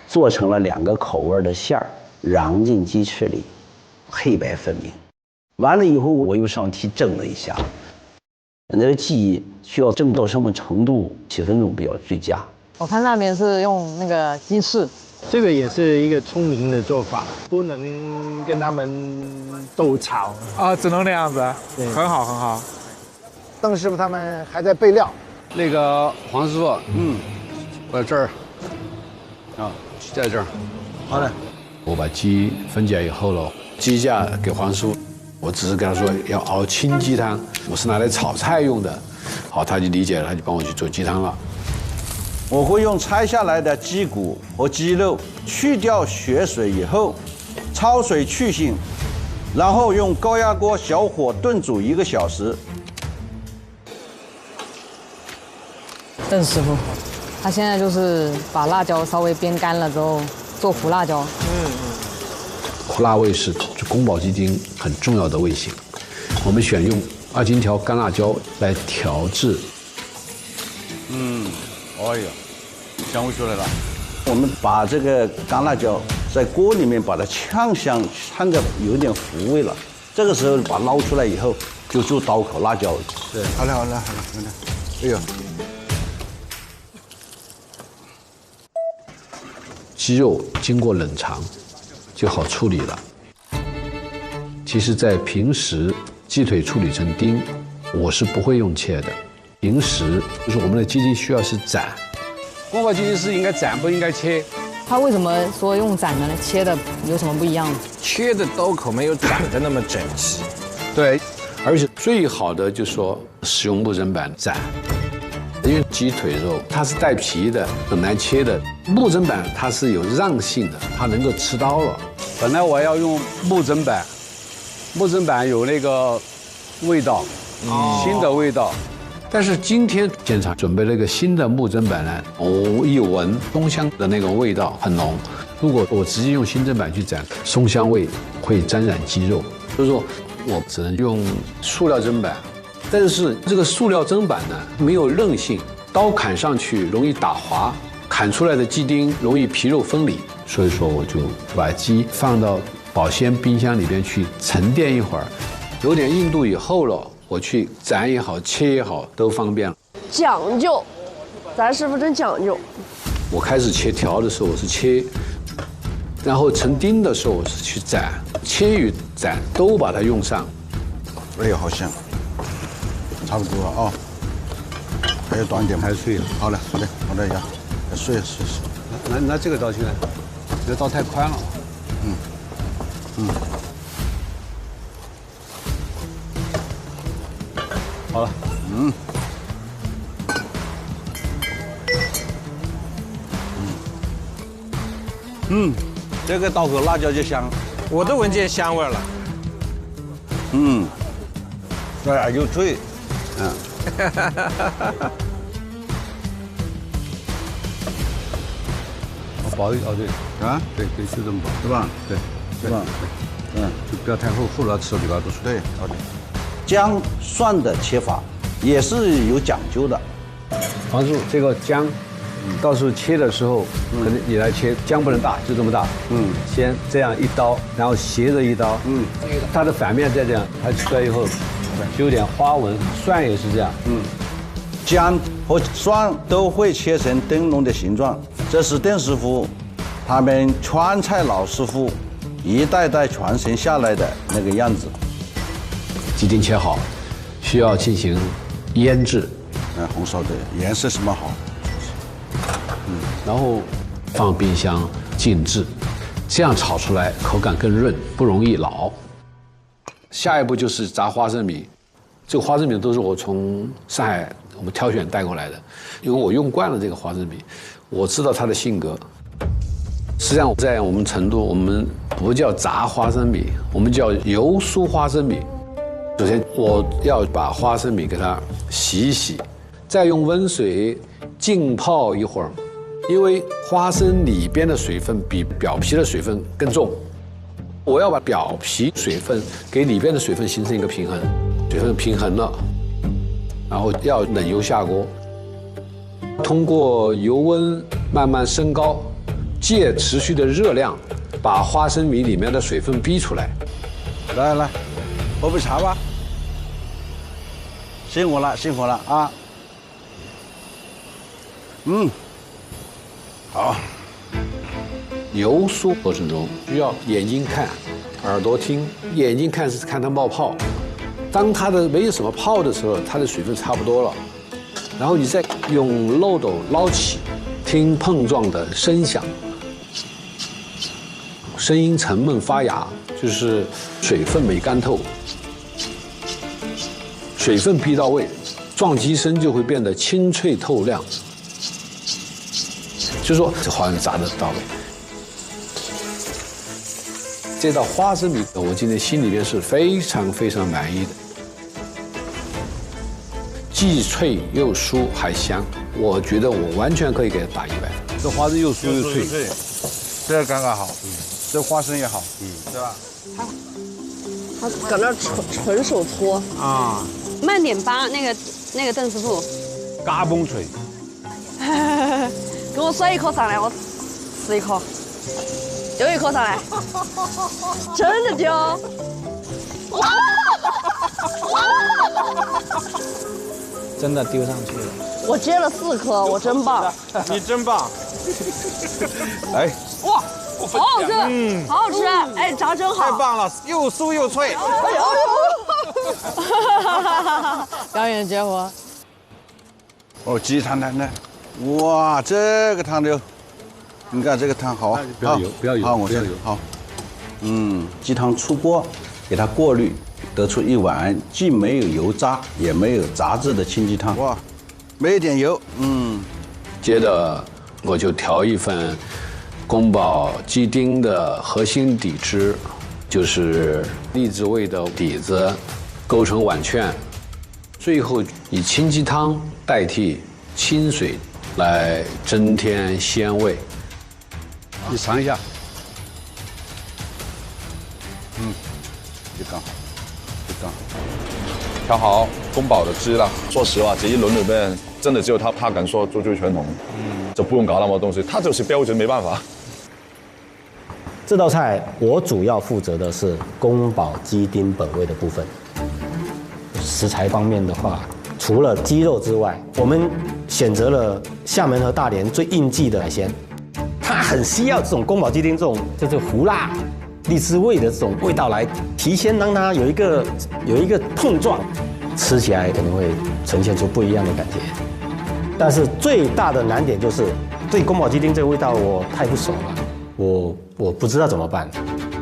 S23: 做成了2个口味的馅儿，瓤进鸡翅里，黑白分明。完了以后，我又上屉蒸了一下。那个鸡需要蒸到什么程度？7分钟比较最佳。
S11: 我看那边是用那个鸡翅，
S2: 这个也是一个聪明的做法，不能跟他们斗吵
S5: 啊，只能那样子，很好很好。
S2: 邓师傅他们还在备料。
S20: 那个黄师傅，我在这儿，在这儿。
S2: 好的。
S20: 我把鸡分解以后了，鸡架给黄师傅，我只是跟他说要熬清鸡汤，我是拿来炒菜用的。好，他就理解了，他就帮我去做鸡汤了。
S21: 我会用拆下来的鸡骨和鸡肉去掉血水以后，焯水去腥，然后用高压锅小火炖煮1个小时。
S11: 邓师傅，他现在就是把辣椒稍微煸干了之后做胡辣椒。
S20: 胡辣味是宫保鸡丁很重要的味型，我们选用2金条干辣椒来调制。
S21: 哎呀，香味出来了。我们把这个干辣椒在锅里面把它呛香，呛的有点糊味了。这个时候把它捞出来以后，就做刀口辣椒。
S3: 对，好了，哎呦，
S20: 鸡肉经过冷藏就好处理了。其实，在平时鸡腿处理成丁，我是不会用切的。平时就是我们的鸡丁需要是斩，宫保鸡丁是应该斩，不应该切。
S11: 他为什么说用斩的呢？切的有什么不一样？
S5: 切的刀口没有斩的那么整齐。
S20: 对，而且最好的就是说使用木砧板斩，因为鸡腿肉它是带皮的，很难切的。木砧板它是有韧性的，它能够吃刀了。本来我要用木砧板，木砧板有那个味道，新的味道。但是今天现场准备了一个新的木砧板呢，一闻松香的那种味道很浓。如果我直接用新砧板去斩，松香味会沾染鸡肉，所以说我只能用塑料砧板。但是这个塑料砧板呢没有韧性，刀砍上去容易打滑，砍出来的鸡丁容易皮肉分离。所以说我就把鸡放到保鲜冰箱里边去沉淀一会儿，有点硬度以后了。我去斩也好，切也好，都方便了。
S14: 讲究，咱师傅真讲究。
S20: 我开始切条的时候我是切，然后成丁的时候我是去斩，切与斩都把它用上。
S3: 哎呦，好香，差不多了啊，还要短一点，还碎了。好了，好的，我这一下，碎。
S20: 拿这个刀去呢，这刀太宽了。好了，
S21: 这个刀口辣椒就香，
S5: 我都闻见香味了。
S21: 对啊，又脆，
S20: 薄一对啊，对，是这么薄，
S3: 是吧？
S21: 对，
S3: 是吧？
S21: 就不要太厚，厚了吃了嘴巴都水。对，好的。姜蒜的切法也是有讲究的。
S20: 黄叔，这个姜，到时候切的时候，可能你来切，姜不能大，就这么大。先这样一刀，然后斜着一刀。它的反面再这样，它出来以后，就有点花纹。蒜也是这样。
S21: 姜和蒜都会切成灯笼的形状，这是邓师傅他们川菜老师傅一代代传承下来的那个样子。
S20: 鸡丁切好，需要进行腌制。
S21: 红烧的颜色什么好？
S20: 然后放冰箱静置，这样炒出来口感更润，不容易老。下一步就是炸花生米，这个花生米都是我从上海我们挑选带过来的，因为我用惯了这个花生米，我知道它的性格。实际上在我们成都，我们不叫炸花生米，我们叫油酥花生米。首先我要把花生米给它洗一洗，再用温水浸泡一会儿，因为花生里边的水分比表皮的水分更重，我要把表皮水分给里边的水分形成一个平衡，水分平衡了，然后要冷油下锅，通过油温慢慢升高，借持续的热量把花生米里面的水分逼出来。
S21: 来，喝杯茶吧。辛苦了啊！好。
S20: 油酥过程中需要眼睛看，耳朵听。眼睛看是看它冒泡，当它的没有什么泡的时候，它的水分差不多了，然后你再用漏斗捞起，听碰撞的声响，声音沉闷发哑，就是水分没干透。水分逼到位，撞击声就会变得清脆透亮。就是说，这花生炸得到位。这道花生米，我今天心里面是非常非常满意的，既脆又酥还香，我觉得我完全可以给它打100分。
S21: 这花生又酥又脆，这个刚刚好。这花生也好，
S14: 对吧？他搁那纯手搓啊。慢点扒，那个邓师傅，
S21: 嘎嘣脆，
S14: 给我甩一颗上来，我吃一颗，丢一颗上来，真的丢，
S7: 真的丢上去了。
S14: 我接了4颗，我真棒，
S21: 你真棒，来，
S14: 哇，好好吃，好好吃，哎，炸真好，
S21: 太棒了，又酥又脆，哎呦。
S14: 表演结果。
S21: 哦，鸡汤来，哇，这个汤的，你看这个汤好，
S20: 不要油，不要油，
S21: 好，我
S20: 不要油，
S21: 好。鸡汤出锅，给它过滤，得出一碗既没有油渣也没有杂质的清鸡汤。哇，没一点油。
S20: 接着我就调一份宫保鸡丁的核心底汁，就是荔枝味的底子。勾成碗圈，最后以清鸡汤代替清水来增添鲜味。
S21: 你尝一下，就刚好，
S22: 调好宫保的汁了。说实话，这一轮里面真的只有他敢说做最全统，就不用搞那么多东西，他就是标准，没办法。
S4: 这道菜我主要负责的是宫保鸡丁本味的部分。食材方面的话，除了鸡肉之外，我们选择了厦门和大连最应季的海鲜，它很需要这种宫保鸡丁这种就是胡辣、荔枝味的这种味道来提鲜，让它有一个碰撞，吃起来可能会呈现出不一样的感觉。但是最大的难点就是对宫保鸡丁这个味道我太不熟了，我不知道怎么办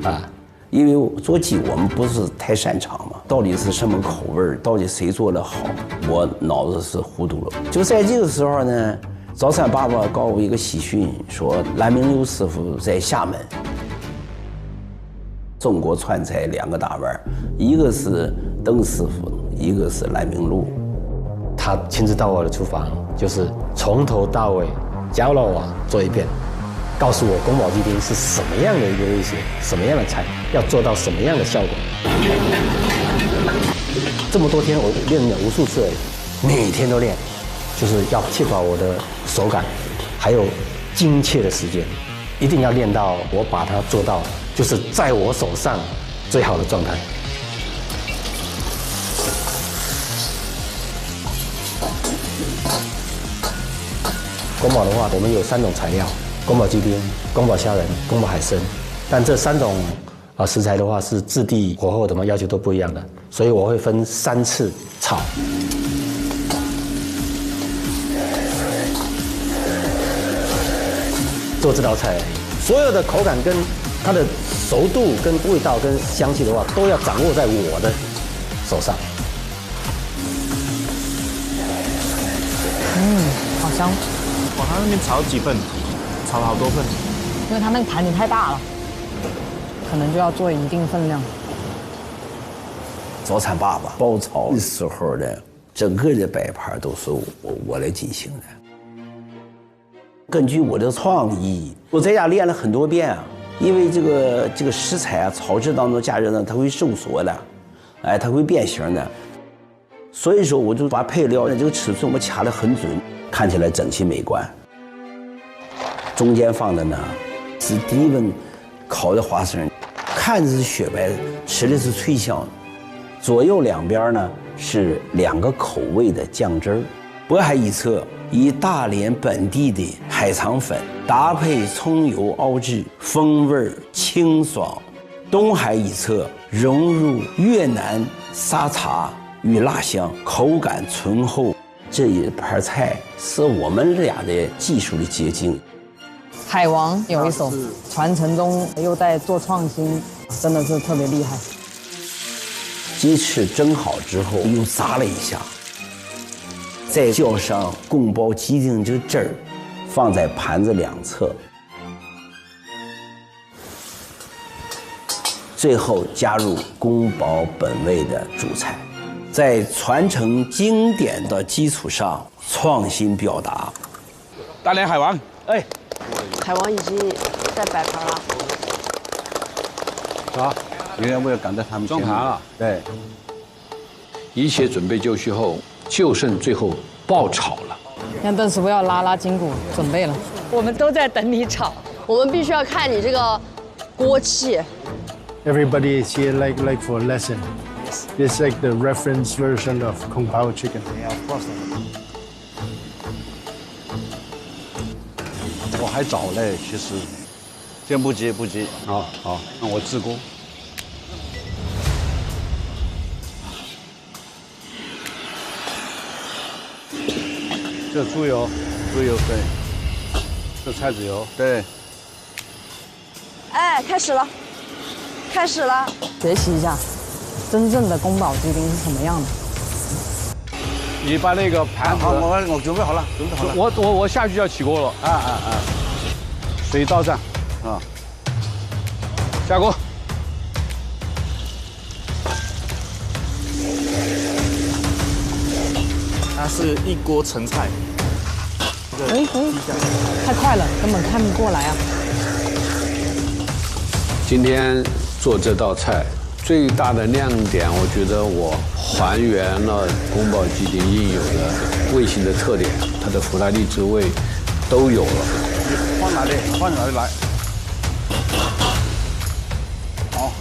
S4: 啊。
S23: 因为做鸡我们不是太擅长嘛，到底是什么口味，到底谁做的好，我脑子是糊涂了。就在这个时候呢，早餐爸爸告我一个喜讯，说蓝明六师傅在厦门。中国川菜2个大腕，一个是邓师傅，一个是蓝明禄。
S4: 他亲自到我的厨房，就是从头到尾教了我做一遍，告诉我宫保鸡丁是什么样的一个味型，什么样的菜，要做到什么样的效果。这么多天我练了无数次而已，每天都练，就是要确保我的手感，还有精确的时间，一定要练到我把它做到，就是在我手上最好的状态。宫保的话，我们有3种材料：宫保鸡丁、宫保虾仁、宫保海参。但这3种食材的话，是质地、火候怎么要求都不一样的，所以我会分3次炒。做这道菜，所有的口感跟它的熟度、跟味道、跟香气的话，都要掌握在我的手上。
S11: 好香。
S9: 哇，他那边炒几份？炒了好多份。
S11: 因为它那个盘子太大了，可能就要做一定分量。
S23: 早餐爸爸包炒的时候的整个的摆盘都是我来进行的。根据我的创意，我在家练了很多遍啊，因为这个食材啊，炒制当中加热呢，它会收缩的，哎，它会变形的，所以说我就把配料的这个尺寸我掐得很准，看起来整齐美观。中间放的呢是低温烤的花生，看着是雪白，吃的是脆香。左右两边呢是2个口味的酱汁儿，渤海一侧以大连本地的海肠粉搭配葱油熬制，风味清爽；东海一侧融入越南沙茶与辣香，口感醇厚。这一盘菜是我们俩的技术的结晶。
S11: 海王有一手，传承中又在做创新，真的是特别厉害。
S23: 鸡翅蒸好之后又炸了一下，再浇上宫保鸡丁这个汁儿，放在盘子两侧，最后加入宫保本味的主菜，在传承经典的基础上创新表达。
S22: 大连海王，
S23: 哎，
S14: 海王已经在摆盘了。
S22: 好，因为我要赶在他们
S20: 装盘了。
S22: 对，
S20: 一切准备就绪后，就剩最后爆炒了。
S11: 让邓师傅要拉筋骨，准备了。
S14: 我们都在等你炒，我们必须要看你这个锅气。
S13: Everybody is here like for a lesson. It's like the reference version of Kung Pao chicken.
S22: Yeah, of course. 我还早嘞，其实。先不急，不急。好，好，那我自锅。这猪油，猪油对。这菜籽油对。
S14: 哎，开始了，开始了。
S11: 学习一下，真正的宫保鸡丁是什么样的。
S22: 你把那个盘子，我准备好了，准备好了。我下去要起锅了。水倒上，下锅。
S9: 它是一锅成菜。
S11: 哎，太快了，根本看不过来啊。
S20: 今天做这道菜最大的亮点，我觉得我还原了宫保鸡丁应有的味型的特点，它的福来丽之味都有了。
S22: 放哪里？放哪里来？好。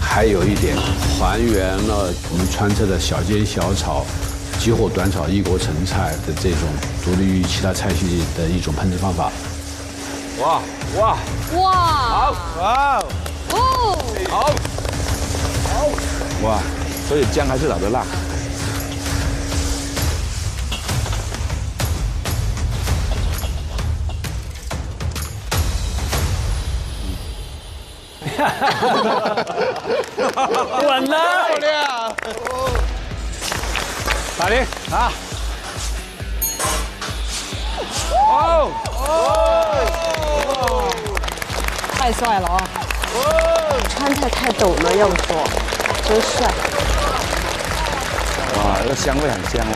S20: 还有一点，还原了我们川菜的小煎小炒、急火短炒、一锅成菜的这种独立于其他菜系的一种烹制方法。
S22: 哇哇
S14: 哇！
S22: 好哇
S14: 哦！
S22: 好好哇！所以姜还是老的辣。
S19: 稳了，
S22: 漂亮！打铃啊！
S11: 哦哦！太帅了啊！
S14: 川菜太懂了，要不说，真帅！
S22: 哇，这个香味很香哦。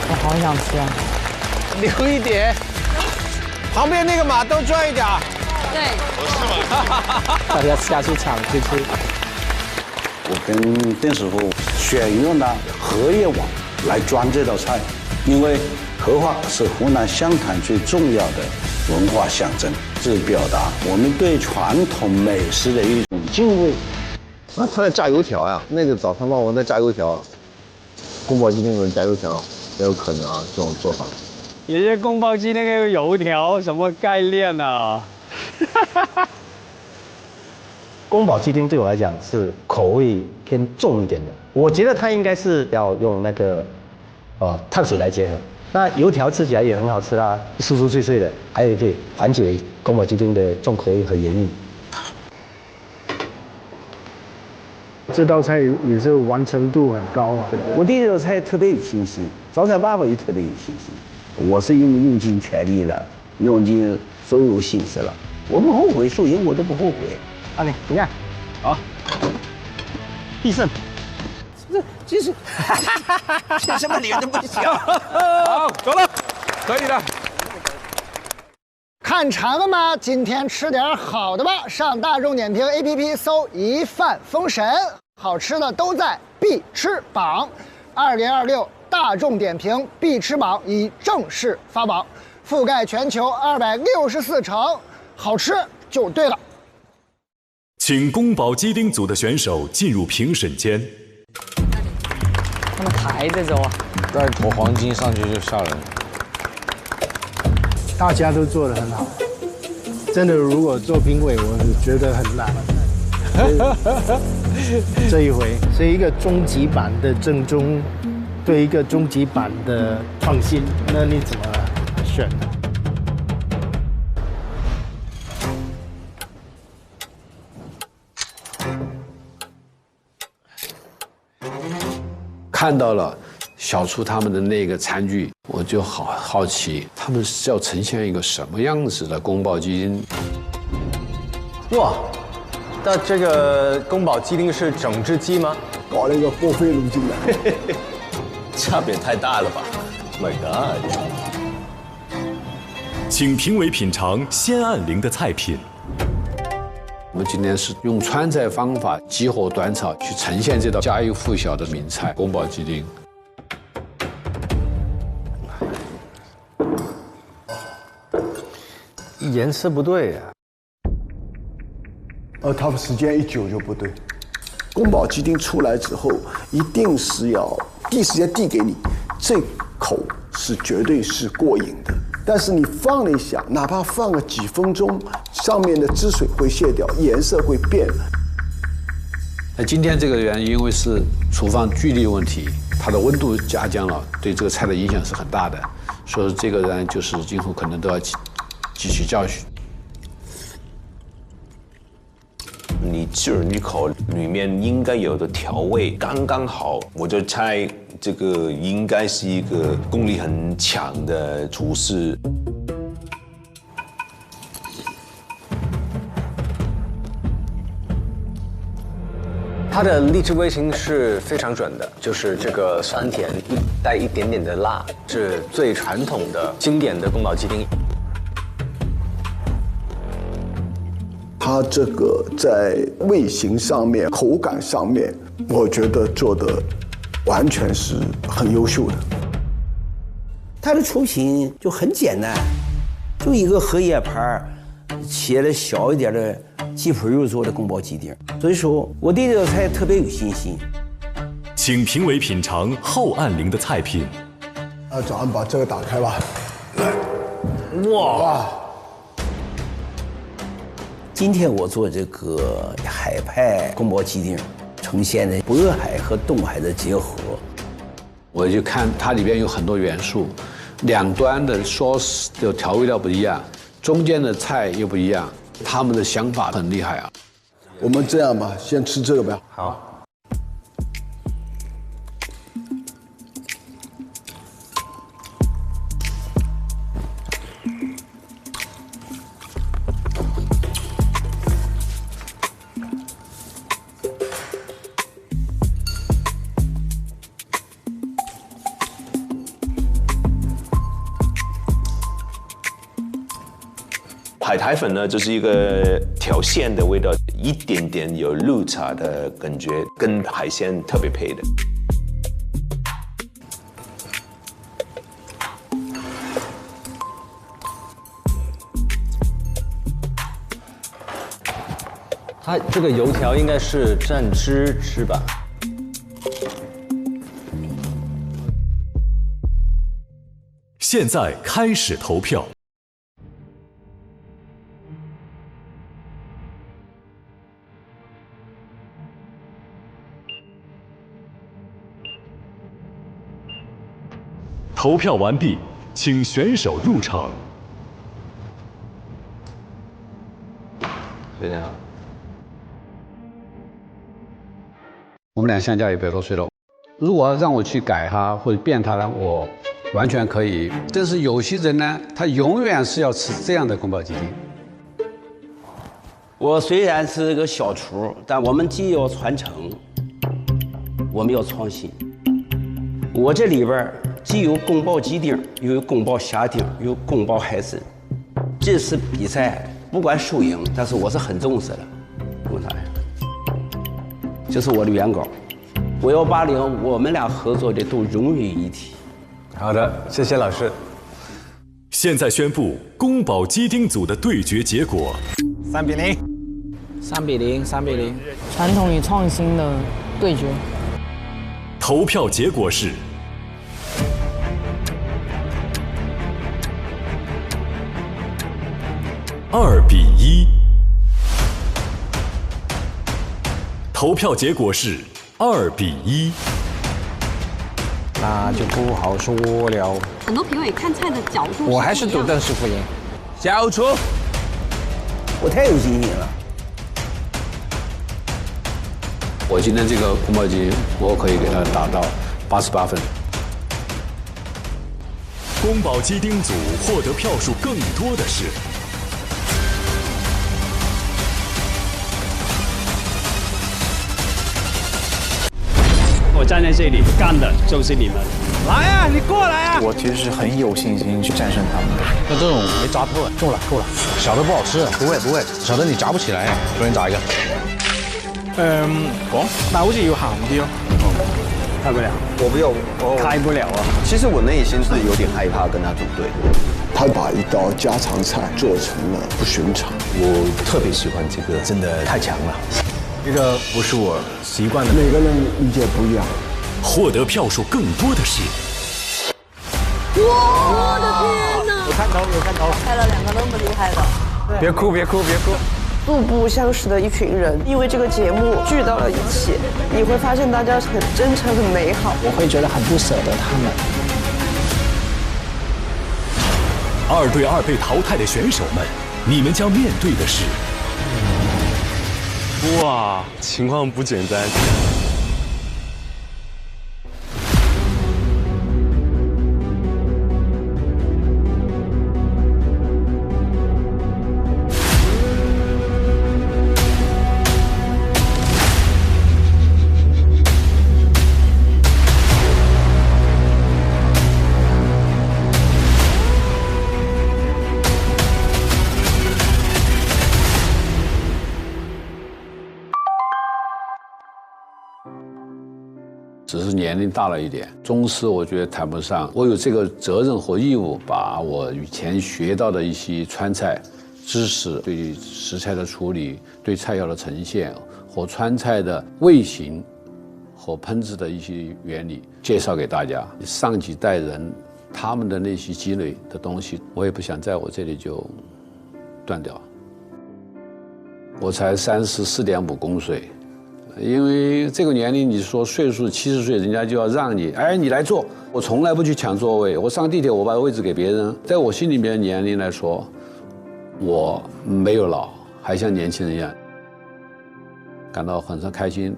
S11: 我好想吃啊！
S22: 留一点。
S17: 旁边那个马都转一点。
S14: 对，
S7: 大家下去抢去吃。
S21: 我跟邓师傅选用了荷叶网来装这道菜，因为荷花是湖南湘潭最重要的文化象征，是表达我们对传统美食的一种敬畏。
S5: 啊，他在炸油条呀！那个早餐霸王在炸油条，宫保鸡丁有人炸油条，也有可能啊，这种做法。
S8: 爷爷宫保鸡丁那个油条什么概念啊？
S4: 宫保鸡丁对我来讲是口味偏重一点的，我觉得它应该是要用那个碳水来结合。那油条吃起来也很好吃啦，酥酥脆脆的，还有可以缓解宫保鸡丁的重口味和盐腻。
S13: 这道菜也是完成度很高啊！
S23: 我对这道菜特别有信心，早餐爸爸也特别有信心。我是用尽全力了，用尽所有心思了，我不后悔，输赢我都不后悔。
S4: 阿玲，你看，好，必胜。
S23: 这是，这什么脸都不行。
S17: 好，走了，可以了。
S2: 看馋了吗？今天吃点好的吧！上大众点评 APP 搜“一饭封神”，好吃的都在必吃榜。2026大众点评必吃榜已正式发榜，覆盖全球264城，好吃就对了。
S1: 请宫保鸡丁组的选手进入评审间。
S8: 他们抬着走啊，
S5: 再投黄金上去就吓人。
S13: 大家都做得很好，真的，如果做评委，我是觉得很难。这一回是一个终极版的正宗，对一个终极版的创新，那你怎么选呢？
S20: 看到了小厨他们的那个餐具，我就好奇，他们是要呈现一个什么样子的宫保鸡丁？
S17: 哇，那这个宫保鸡丁是整只鸡吗？
S3: 搞了一个波菲龙进来，
S18: 差别太大了吧 ？My God！
S1: 请评委品尝鲜暗灵的菜品。
S20: 我们今天是用川菜方法，急火短炒去呈现这道家喻户晓的名菜——宫保鸡丁。
S17: 颜色不对啊。
S3: 它的时间一久就不对。宫保鸡丁出来之后，一定是要第一时间递给你，这口是绝对是过瘾的。但是你放了一下，哪怕放个几分钟，上面的汁水会卸掉，颜色会变。
S20: 那今天这个人因为是厨房距离问题，它的温度下降了，对这个菜的影响是很大的，所以这个人就是今后可能都要汲取教训。
S18: 你汁你口里面应该有的调味刚刚好，我就猜这个应该是一个功力很强的厨师。
S17: 它的荔枝味型是非常准的，就是这个酸甜带一点点的辣，是最传统的经典的宫保鸡丁。
S3: 它这个在味型上面、口感上面，我觉得做的完全是很优秀的。
S23: 它的出品就很简单，就一个荷叶盘，切了小一点的鸡脯肉做的宫保鸡丁，所以说我对这道菜特别有信心。
S1: 请评委品尝后暗灵的菜品。
S3: 早上把这个打开吧。
S23: 哇！今天我做这个海派宫保鸡丁，呈现的渤海和东海的结合。
S20: 我就看它里边有很多元素，两端的 sauce 的调味料不一样，中间的菜又不一样，他们的想法很厉害啊。
S3: 我们这样吧，先吃这个吧。
S17: 好。
S18: 海苔粉呢，就是一个调鲜的味道，一点点有绿茶的感觉，跟海鲜特别配的。
S17: 它这个油条应该是蘸汁吃吧？
S1: 现在开始投票。投票完毕，请选手入场。
S15: 非常好。
S22: 我们俩相加100多岁了，如果让我去改它或者变它呢，我完全可以。但是有些人呢，他永远是要吃这样的宫保鸡丁。
S23: 我虽然是个小厨，但我们既要传承，我们要创新。我这里边既有宫保鸡丁，又有宫保虾丁，又有宫保海参。这次比赛不管输赢，但是我是很重视的。为啥呀？这是我的原稿，我要把我们俩合作的都融为一体。
S17: 好的，谢谢老师。
S1: 现在宣布宫保鸡丁组的对决结果
S7: ：3比0。3比0，3比0。
S11: 传统与创新的对决。
S1: 投票结果是2比1。投票结果是2比1。
S7: 那就不好说了。
S14: 很多评委看菜的角度，
S7: 我还是赌邓师傅赢。
S23: 小厨，我太有信心了。
S22: 我今天这个宫保鸡，我可以给它打到88分。
S1: 宫保鸡丁组获得票数更多的是
S8: 我站在这里干的就是你们，
S7: 来呀，你过来呀！
S9: 我其实是很有信心去战胜他们的。
S22: 那这种没炸透，够了够了，小的不好吃，不会，小的你炸不起来，重新炸一个。
S9: 講，但好似要鹹啲咯。
S22: 開不了，
S3: 我不要，我
S22: 開不了啊。
S3: 其实我内心是有点害怕跟他组队。他把一道家常菜做成了不寻常。
S18: 我特别喜欢这个，真的太强了。
S17: 这个不是我习惯的。
S3: 每个人理解不一样。
S1: 获得票数更多的是
S14: 我的天哪！
S7: 有看头，
S14: 开了2个那么厉害的。
S7: 别哭。
S6: 素不相识的一群人，因为这个节目聚到了一起，你会发现大家很真诚、很美好。
S7: 我会觉得很不舍得他们。
S1: 2对2被淘汰的选手们，你们将面对的是
S12: 哇，情况不简单。
S22: 只是年龄大了一点，中师我觉得谈不上。我有这个责任和义务，把我以前学到的一些川菜知识、对食材的处理、对菜肴的呈现和川菜的味型和烹制的一些原理介绍给大家。上几代人他们的那些积累的东西，我也不想在我这里就断掉。我才34.5公岁。因为这个年龄，你说岁数70岁，人家就要让你，哎，你来坐。我从来不去抢座位，我上地铁我把位置给别人。在我心里面年龄来说，我没有老，还像年轻人一样，感到很开心。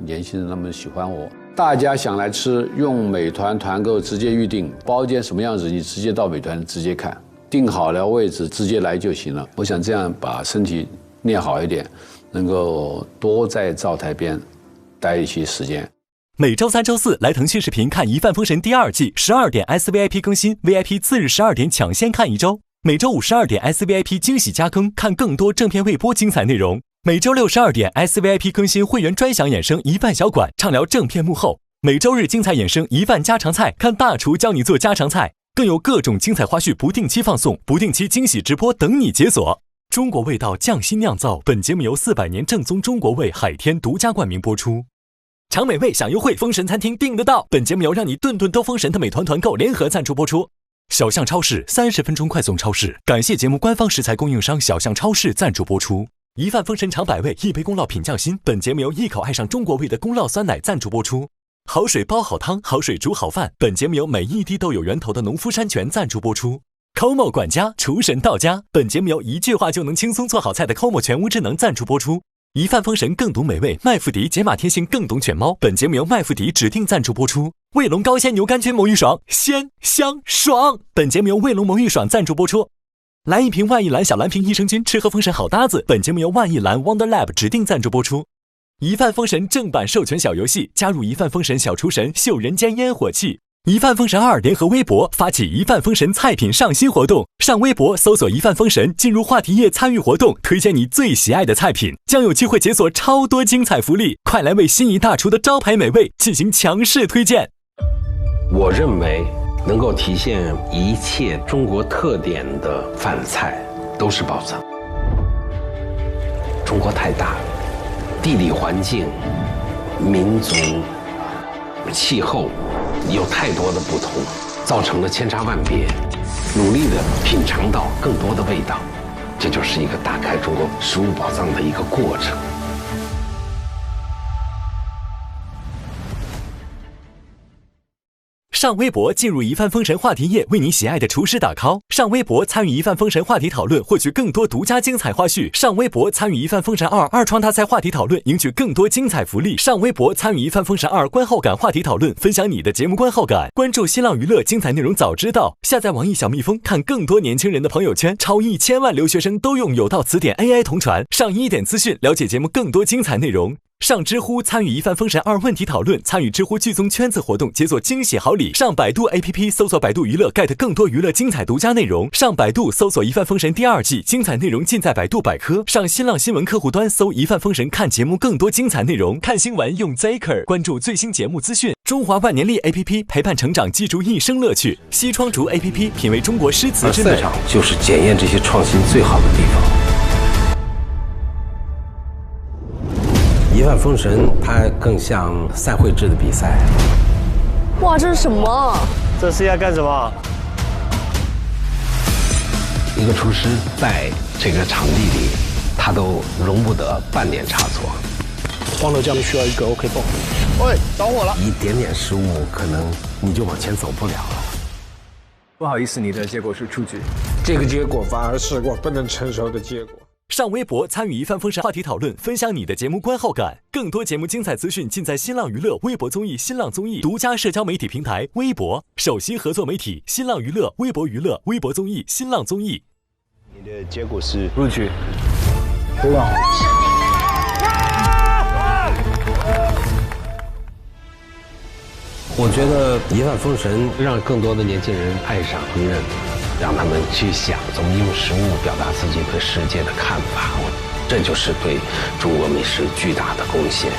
S22: 年轻人那么喜欢我，大家想来吃，用美团团购直接预定，包间什么样子，你直接到美团直接看，定好了位置直接来就行了。我想这样把身体练好一点。能够多在灶台边待一些时间。
S1: 每周3、周4来腾讯视频看《一饭封神》第2季，12点 SVIP 更新 ，VIP 次日12点抢先看1周。每周52点 SVIP 惊喜加更，看更多正片未播精彩内容。每周62点 SVIP 更新会员专享衍生一饭小馆，畅聊正片幕后。每周日精彩衍生一饭家常菜，看大厨教你做家常菜，更有各种精彩花絮不定期放送，不定期惊喜直播等你解锁。中国味道匠心酿造，本节目由400年正宗中国味海天独家冠名播出。尝美味享优惠，封神餐厅订得到。本节目由让你顿顿都封神的美团团购联合赞助播出。小象超市30分钟快送超市，感谢节目官方食材供应商小象超市赞助播出。一饭封神尝百味，一杯宫酪品匠心。本节目由一口爱上中国味的宫酪酸奶赞助播出。好水煲好汤，好水煮好饭。本节目由每一滴都有源头的农夫山泉赞助播出。Como 管家厨神到家，本节目由一句话就能轻松做好菜的 Como 全屋智能赞助播出。一饭封神更懂美味，麦麸迪解码天性更懂犬猫。本节目由麦麸迪指定赞助播出。卫龙高鲜牛肝菌魔芋爽，鲜香爽。本节目由卫龙魔芋爽赞助播出。来一瓶万益兰小蓝瓶益生菌，吃喝封神好搭子。本节目由万益兰 Wonder Lab 指定赞助播出。一饭封神正版授权小游戏，加入一饭封神小厨神，秀人间烟火气。一饭封神2联合微博发起一饭封神菜品上新活动，上微博搜索一饭封神，进入话题页参与活动，推荐你最喜爱的菜品，将有机会解锁超多精彩福利。快来为心仪大厨的招牌美味进行强势推荐。
S17: 我认为能够体现一切中国特点的饭菜都是宝藏。中国太大了，地理环境、民族、气候有太多的不同，造成了千差万别。努力的品尝到更多的味道，这就是一个打开中国食物宝藏的一个过程。
S1: 上微博进入一饭封神话题页，为你喜爱的厨师打 call。上微博参与一饭封神话题讨论，获取更多独家精彩花絮。上微博参与一饭封神2二创大赛话题讨论，赢取更多精彩福利。上微博参与一饭封神2观后感话题讨论，分享你的节目观后感。关注新浪娱乐，精彩内容早知道。下载网易小蜜蜂，看更多年轻人的朋友圈。超1000万留学生都用有道词典 AI 同传。上1点资讯，了解节目更多精彩内容。上知乎参与一饭封神2问题讨论，参与知乎剧综圈子活动，解锁惊喜好礼。上百度 APP 搜索百度娱乐 get 更多娱乐精彩独家内容。上百度搜索一饭封神第2季，精彩内容尽在百度百科。上新浪新闻客户端搜一饭封神，看节目更多精彩内容。看新闻用 Zaker， 关注最新节目资讯。中华万年历 APP 陪伴成长，记住一生乐趣。西窗竹 APP 品味中国诗词之美。
S17: 赛场就是检验这些创新最好的地方。一饭封神，它更像赛会制的比赛。
S6: 哇，这是什么？
S8: 这是要干什么？
S17: 一个厨师在这个场地里，他都容不得半点差错。
S13: 黄豆酱需要一个 OK 泵。
S2: 喂，着火了！
S17: 一点点失误，可能你就往前走不了了。
S10: 不好意思，你的结果是出局。这个结果反而是我不能承受的结果。
S1: 上微博参与一饭封神话题讨论，分享你的节目观后感。更多节目精彩资讯尽在新浪娱乐、微博综艺、新浪综艺独家社交媒体平台微博，首席合作媒体新浪娱乐、微博娱乐、微博综艺、新浪综艺。
S10: 你的结果是录取。
S13: 对吧？
S17: 我觉得一饭封神让更多的年轻人爱上烹饪，让他们去想怎么用食物表达自己对世界的看法，这就是对中国美食巨大的贡献。